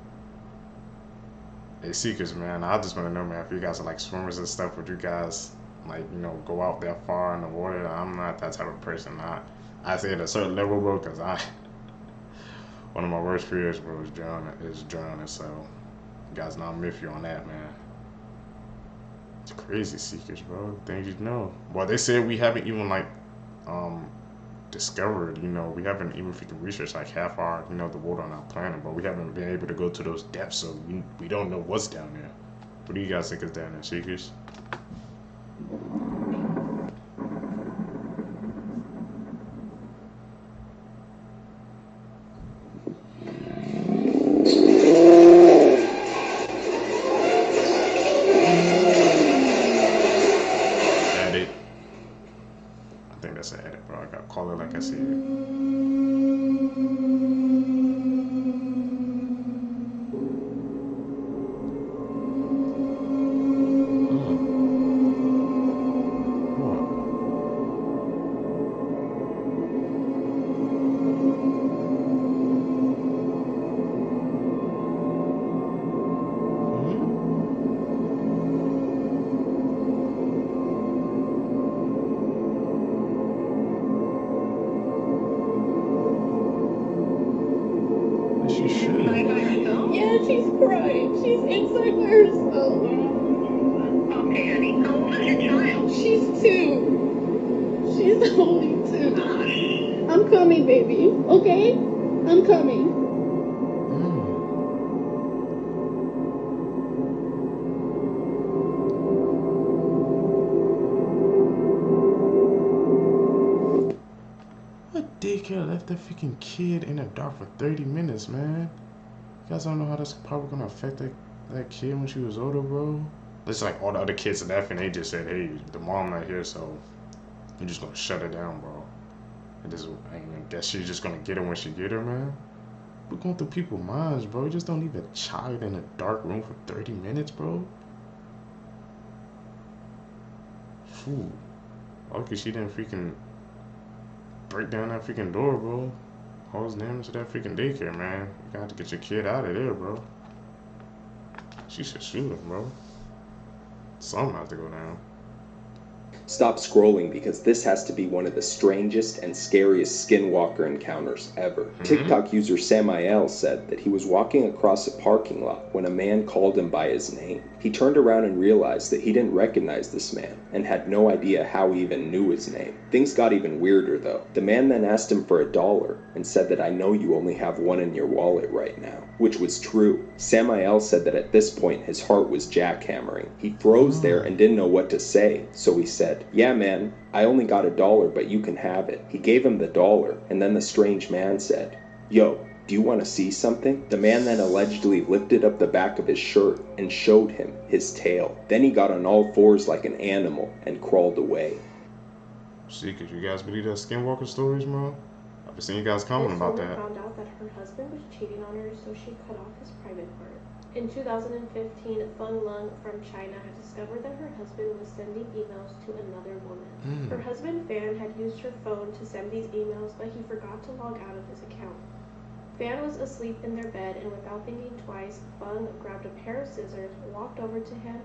Speaker 2: Hey, Seekers, man, I just want to know, man, if you guys are like swimmers and stuff, would you guys, like, you know, go out that far in the water? I'm not that type of person. I say at a certain level, bro, because one of my worst fears, bro, is drowning, so you guys know I'm with you on that, man. It's crazy, Seekers, bro. Things you know. Well, they said we haven't even, like, discovered, you know, we haven't even freaking researched like half our, you know, the water on our planet, but we haven't been able to go to those depths, so we don't know what's down there. What do you guys think is down there, Seekers? Call it like I see it. She should.
Speaker 7: Yeah, she's crying. She's inside by herself.
Speaker 4: Okay, honey. How old is your child?
Speaker 7: She's 2. She's only 2. I'm coming, baby. Okay? I'm coming.
Speaker 2: What daycare left that freaking kid in the dark for 30 minutes, man? You guys don't know how that's probably gonna affect that kid when she was older, bro? It's like all the other kids left and they just said, hey, the mom not here, so you're just gonna shut her down, bro. And this, I guess she's just gonna get her when she get her, man. We're going through people's minds, bro. You just don't leave a child in a dark room for 30 minutes, bro. Fool. Lucky she didn't freaking break down that freaking door, bro. Cause damage to that freaking daycare, man. You got to get your kid out of there, bro. She should shoot him, bro. Something has to go down.
Speaker 13: Stop scrolling because this has to be one of the strangest and scariest skinwalker encounters ever. TikTok user Samael said that he was walking across a parking lot when a man called him by his name. He turned around and realized that he didn't recognize this man and had no idea how he even knew his name. Things got even weirder though. The man then asked him for $1 and said that I know you only have one in your wallet right now, which was true. Samael said that at this point his heart was jackhammering. He froze there and didn't know what to say, so he said, yeah man, I only got $1 but you can have it. He gave him the $1 and then the strange man said, yo, do you want to see something? The man then allegedly lifted up the back of his shirt and showed him his tail. Then he got on all fours like an animal and crawled away.
Speaker 2: See, could you guys believe that skinwalker stories, man? I've been seeing you guys comment about that.
Speaker 12: Found out that her husband was cheating on her, so she cut off his private part. In 2015, Feng Lung from China had discovered that her husband was sending emails to another woman. Her husband Fan had used her phone to send these emails, but he forgot to log out of his account. Fan was asleep in their bed, and without thinking twice, Feng grabbed a pair of scissors, walked over to him,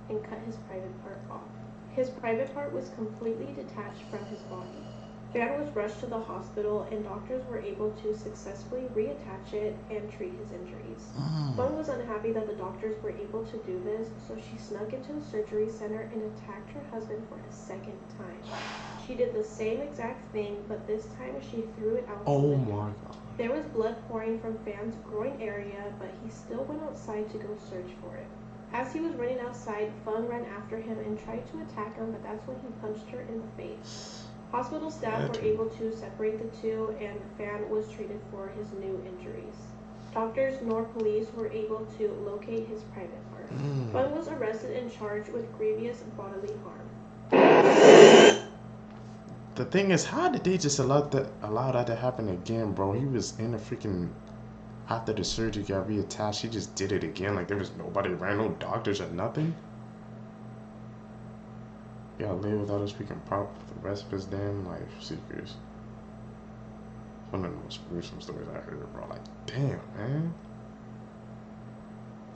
Speaker 12: and cut his private part off. His private part was completely detached from his body. Fan was rushed to the hospital, and doctors were able to successfully reattach it and treat his injuries. Feng was unhappy that the doctors were able to do this, so she snuck into the surgery center and attacked her husband for a second time. She did the same exact thing, but this time she threw it out the window.
Speaker 2: Oh my god.
Speaker 12: There was blood pouring from Fan's groin area, but he still went outside to go search for it. As he was running outside, Feng ran after him and tried to attack him, but that's when he punched her in the face. Hospital staff were able to separate the two, and Fan was treated for his new injuries. Doctors nor police were able to locate his private part. Feng was arrested and charged with grievous bodily harm.
Speaker 2: The thing is, how did they just allow that to happen again, bro? He was in the freaking... After the surgery got reattached, he just did it again. Like, there was nobody around, no doctors or nothing. You gotta live without us freaking prop for the rest of his damn life. Seekers. One of the most gruesome stories I heard, bro. Like, damn, man.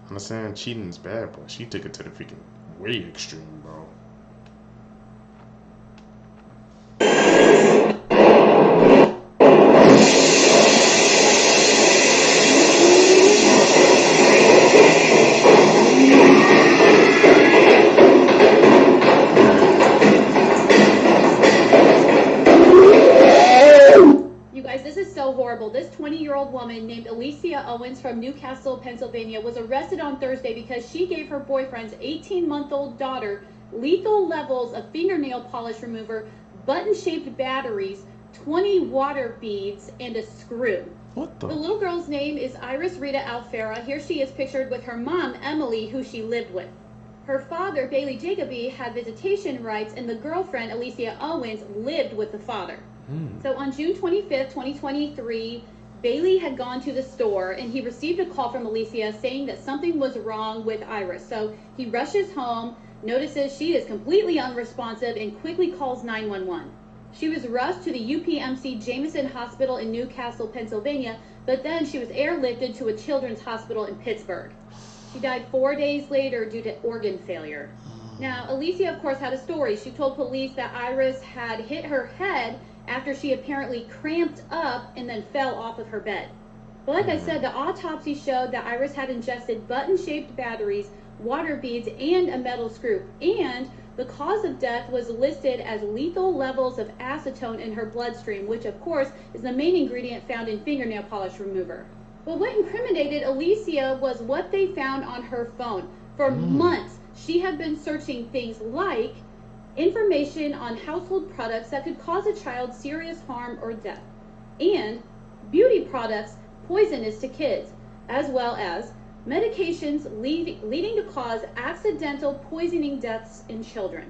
Speaker 2: I understand cheating's bad, but she took it to the freaking way extreme, bro.
Speaker 7: This 20-year-old woman named Alicia Owens from Newcastle, Pennsylvania was arrested on Thursday because she gave her boyfriend's 18-month-old daughter lethal levels of fingernail polish remover, button-shaped batteries, 20 water beads, and a screw.
Speaker 2: What the?
Speaker 7: The little girl's name is Iris Rita Alfera. Here she is pictured with her mom, Emily, who she lived with. Her father, Bailey Jacoby, had visitation rights, and the girlfriend, Alicia Owens, lived with the father. So on June 25th, 2023, Bailey had gone to the store and he received a call from Alicia saying that something was wrong with Iris. So he rushes home, notices she is completely unresponsive, and quickly calls 911. She was rushed to the UPMC Jameson Hospital in Newcastle, Pennsylvania, but then she was airlifted to a children's hospital in Pittsburgh. She died 4 days later due to organ failure. Now, Alicia, of course, had a story. She told police that Iris had hit her head after she apparently cramped up and then fell off of her bed. But like I said, the autopsy showed that Iris had ingested button-shaped batteries, water beads, and a metal screw. And the cause of death was listed as lethal levels of acetone in her bloodstream, which of course is the main ingredient found in fingernail polish remover. But what incriminated Alicia was what they found on her phone. For months, she had been searching things like information on household products that could cause a child serious harm or death, and beauty products poisonous to kids, as well as medications leading to cause accidental poisoning deaths in children.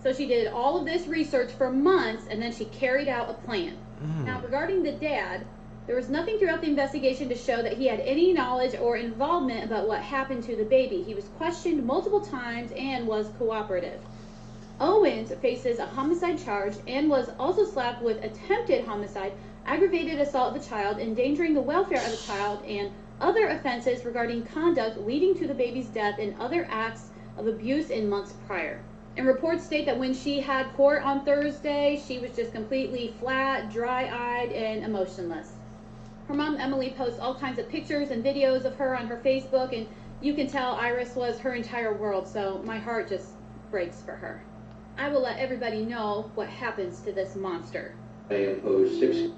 Speaker 7: So she did all of this research for months, and then she carried out a plan. Now, regarding the dad, there was nothing throughout the investigation to show that he had any knowledge or involvement about what happened to the baby. He was questioned multiple times and was cooperative. Owens faces a homicide charge and was also slapped with attempted homicide, aggravated assault of a child, endangering the welfare of a child, and other offenses regarding conduct leading to the baby's death and other acts of abuse in months prior. And reports state that when she had court on Thursday, she was just completely flat, dry-eyed, and emotionless. Her mom, Emily, posts all kinds of pictures and videos of her on her Facebook, and you can tell Iris was her entire world, so my heart just breaks for her. I will let everybody know what happens to this monster.
Speaker 1: I impose 6.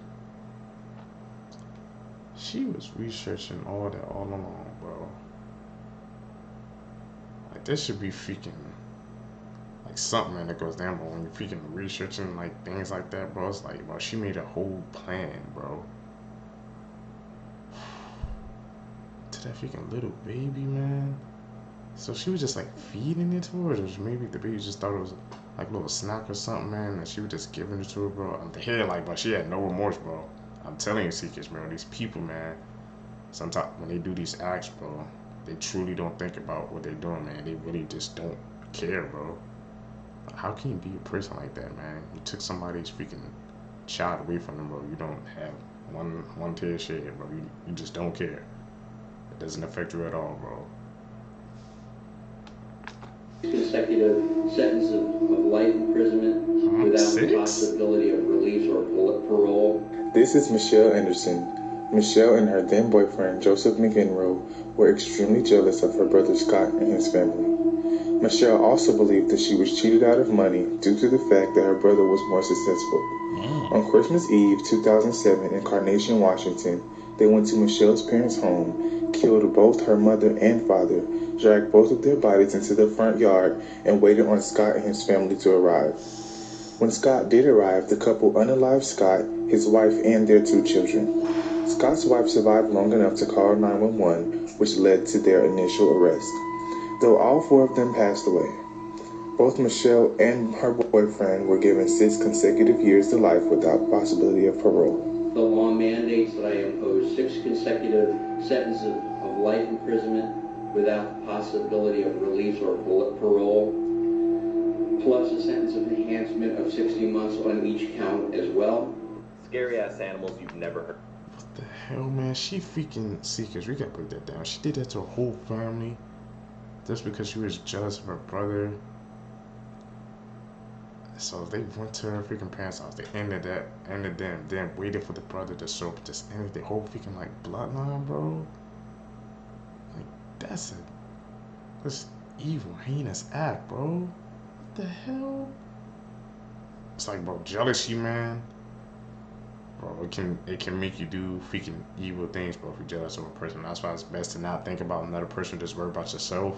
Speaker 2: She was researching all that all along, bro. Like, this should be freaking like something, man, that goes down, but when you're freaking researching like things like that, bro, it's like, bro, she made a whole plan, bro. To that freaking little baby, man. So she was just like feeding it to her, or maybe the baby just thought it was like a little snack or something, man, and she was just giving it to her, bro. I'm here, like, bro, she had no remorse, bro. I'm telling you, Seekers, bro, these people, man, sometimes when they do these acts, bro, they truly don't think about what they're doing, man. They really just don't care, bro. How can you be a person like that, man? You took somebody's freaking child away from them, bro. You don't have one tear shed, bro. You just don't care. It doesn't affect you at all, bro.
Speaker 1: Consecutive sentence of life imprisonment without the possibility of release or parole.
Speaker 6: This is Michelle Anderson. Michelle and her then boyfriend Joseph McEnroe were extremely jealous of her brother Scott and his family. Michelle also believed that she was cheated out of money due to the fact that her brother was more successful. On Christmas Eve 2007 in Carnation, Washington, they went to Michelle's parents' home, killed both her mother and father, dragged both of their bodies into the front yard, and waited on Scott and his family to arrive. When Scott did arrive, the couple unalived Scott, his wife, and their 2 children. Scott's wife survived long enough to call 911, which led to their initial arrest. Though all 4 of them passed away. Both Michelle and her boyfriend were given 6 consecutive years to life without possibility of parole.
Speaker 1: The law mandates that I impose 6 consecutive sentences of life imprisonment without the possibility of release or parole, plus a sentence of enhancement of 60 months on each count as well.
Speaker 8: Scary ass animals you've never heard.
Speaker 2: What the hell, man? She freaking Seekers. We gotta put that down. She did that to her whole family just because she was jealous of her brother. So they went to her freaking parents' house. They ended them, then waited for the brother to show up. Just ended the whole freaking like bloodline, bro. Like that's evil, heinous act, bro. What the hell? It's like, bro, jealousy, man. Bro, it can make you do freaking evil things, bro, if you're jealous of a person. That's why it's best to not think about another person, just worry about yourself.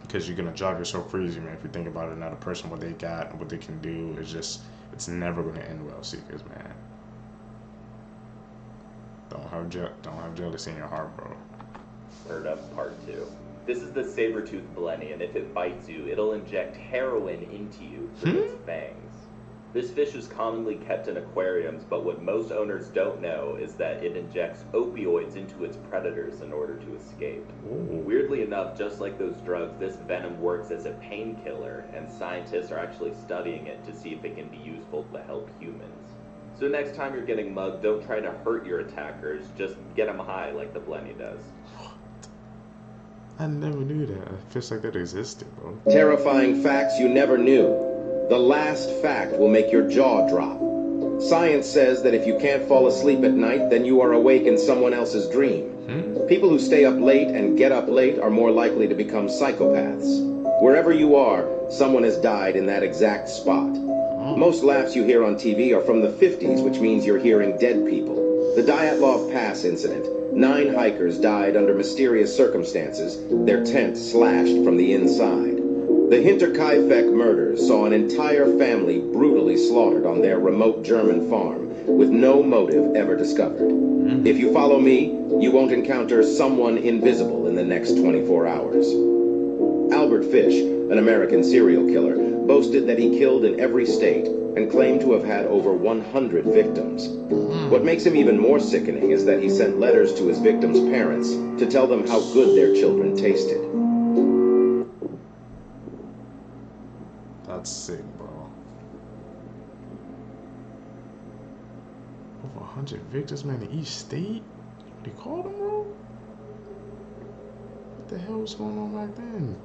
Speaker 2: Because you're gonna drive yourself crazy, man, if you think about another person, what they got and what they can do. It's never gonna end well, Seekers, man. Don't have jealousy in your heart, bro.
Speaker 8: Word up, part 2. This is the saber-toothed blenny, and if it bites you, it'll inject heroin into you through its fangs. This fish is commonly kept in aquariums, but what most owners don't know is that it injects opioids into its predators in order to escape.
Speaker 2: Ooh.
Speaker 8: Weirdly enough, just like those drugs, this venom works as a painkiller, and scientists are actually studying it to see if it can be useful to help humans. So next time you're getting mugged, don't try to hurt your attackers, just get them high like the blenny does.
Speaker 2: I never knew that. A fish like that existed, bro.
Speaker 24: Terrifying facts you never knew. The last fact will make your jaw drop.
Speaker 5: Science says that if you can't fall asleep at night, then you are awake in someone else's dream. People who stay up late and get up late are more likely to become psychopaths. Wherever you are, someone has died in that exact spot. Most laughs you hear on TV are from the 50s, which means you're hearing dead people. The Dyatlov Pass incident. 9 hikers died under mysterious circumstances, their tent slashed from the inside. The Hinterkaifeck murders saw an entire family brutally slaughtered on their remote German farm, with no motive ever discovered. If you follow me, you won't encounter someone invisible in the next 24 hours. Albert Fish, an American serial killer, boasted that he killed in every state and claimed to have had over 100 victims. What makes him even more sickening is that he sent letters to his victims' parents to tell them how good their children tasted.
Speaker 2: That's sick, bro. Over 100 victims, man, in each state? What do you call them, bro? What the hell was going on back then?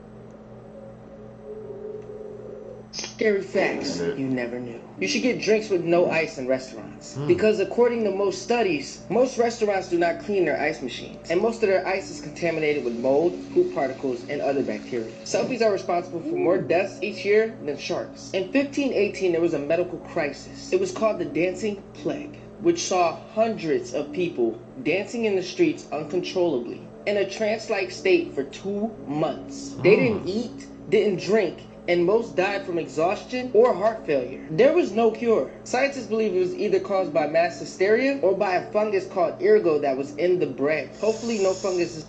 Speaker 9: Scary facts you never knew. You should get drinks with no ice in restaurants. Because according to most studies, most restaurants do not clean their ice machines. And most of their ice is contaminated with mold, poop particles, and other bacteria. Selfies are responsible for more deaths each year than sharks. In 1518, there was a medical crisis. It was called the Dancing Plague, which saw hundreds of people dancing in the streets uncontrollably in a trance-like state for 2 months. They didn't eat, didn't drink, and most died from exhaustion or heart failure. There was no cure. Scientists believe it was either caused by mass hysteria or by a fungus called ergot that was in the bread. Hopefully no fungus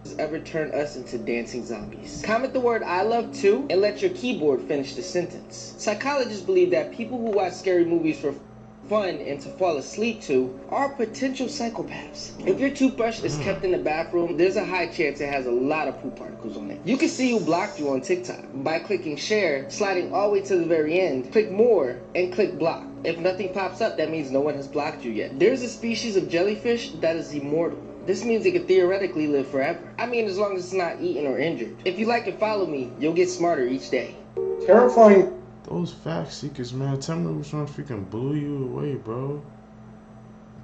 Speaker 9: has ever turned us into dancing zombies. Comment the word I love too and let your keyboard finish the sentence. Psychologists believe that people who watch scary movies for fun and to fall asleep to are potential psychopaths. If your toothbrush is kept in the bathroom, there's a high chance it has a lot of poop particles on it. You can see who blocked you on TikTok by clicking share, sliding all the way to the very end, click more, and click block. If nothing pops up, that means no one has blocked you yet. There's a species of jellyfish that is immortal. This means it could theoretically live forever. I mean, as long as it's not eaten or injured. If you like and follow me, you'll get smarter each day.
Speaker 6: Terrifying.
Speaker 2: Those fact seekers, man. Tell me which one freaking blew you away, bro.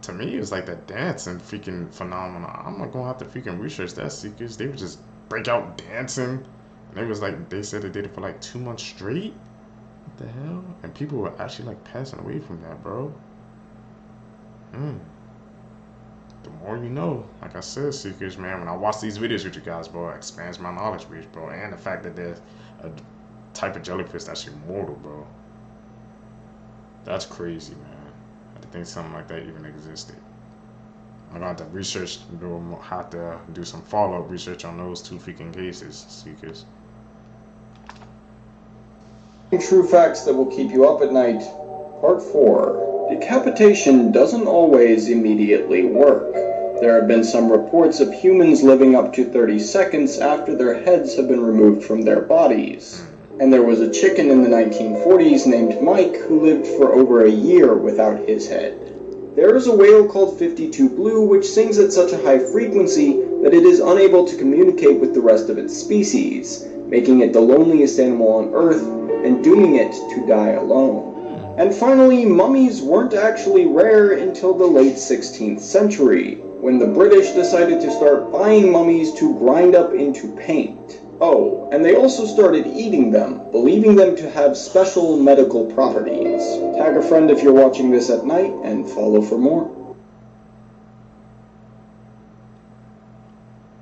Speaker 2: To me, it's like that dancing freaking phenomenon. I'm not gonna have to freaking research that seekers. They would just break out dancing. And it was like, they said they did it for like 2 months straight. What the hell? And people were actually like passing away from that, bro. The more you know. Like I said, seekers, man, when I watch these videos with you guys, bro, it expands my knowledge base, bro. And the fact that there's a type of jellyfish that's immortal, bro. That's crazy, man. I didn't think something like that even existed. I'm gonna have to research, have to do some follow-up research on those 2 freaking cases, seekers.
Speaker 11: True facts that will keep you up at night. Part 4. Decapitation doesn't always immediately work. There have been some reports of humans living up to 30 seconds after their heads have been removed from their bodies. And there was a chicken in the 1940s named Mike who lived for over a year without his head. There is a whale called 52 Blue which sings at such a high frequency that it is unable to communicate with the rest of its species, making it the loneliest animal on Earth and dooming it to die alone. And finally, mummies weren't actually rare until the late 16th century, when the British decided to start buying mummies to grind up into paint. Oh, and they also started eating them, believing them to have special medical properties. Tag a friend if you're watching this at night, and follow for more.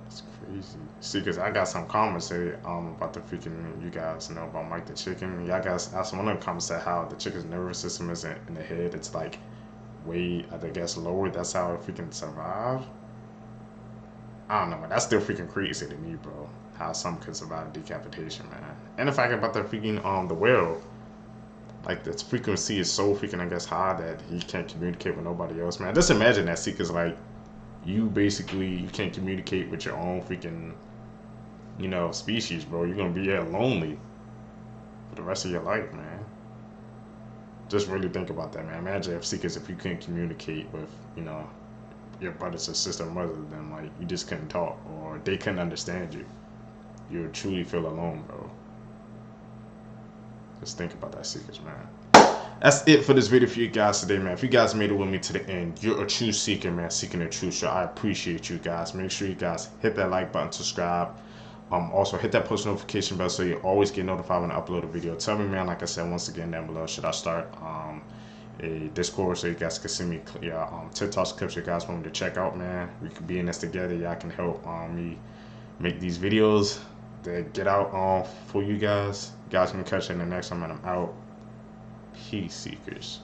Speaker 2: It's crazy. See, because I got some comments here about the freaking, you guys know about Mike the chicken. Y'all guys asked one of the comments said how the chicken's nervous system isn't in the head. It's like way, I guess, lower. That's how it freaking survive. I don't know, man. That's still freaking crazy to me, bro. How some could survive decapitation, man. And the fact about the freaking the whale, like its frequency is so freaking, I guess, high that he can't communicate with nobody else, man. Just imagine that, Seekers, like you can't communicate with your own freaking, you know, species, bro. You're gonna be lonely for the rest of your life, man. Just really think about that, man. Imagine if Seekers, if you couldn't communicate with, you know, your brothers or sister, mother, then like you just couldn't talk or they couldn't understand you. You would truly feel alone, bro. Just think about that, Seekers, man. that's it for this video for you guys today, man. If you guys made it with me to the end, you're a true seeker, man, seeking the truth. So I appreciate you guys. Make sure you guys hit that like button, subscribe. Also hit that post notification bell so you always get notified when I upload a video. Tell me, man, like I said once again down below, should I start a Discord so you guys can send me TikTok clips you guys want me to check out, man. We can be in this together. Y'all can help me make these videos that get out for you guys. You guys can catch it in the next time, and I'm out. Peace, seekers.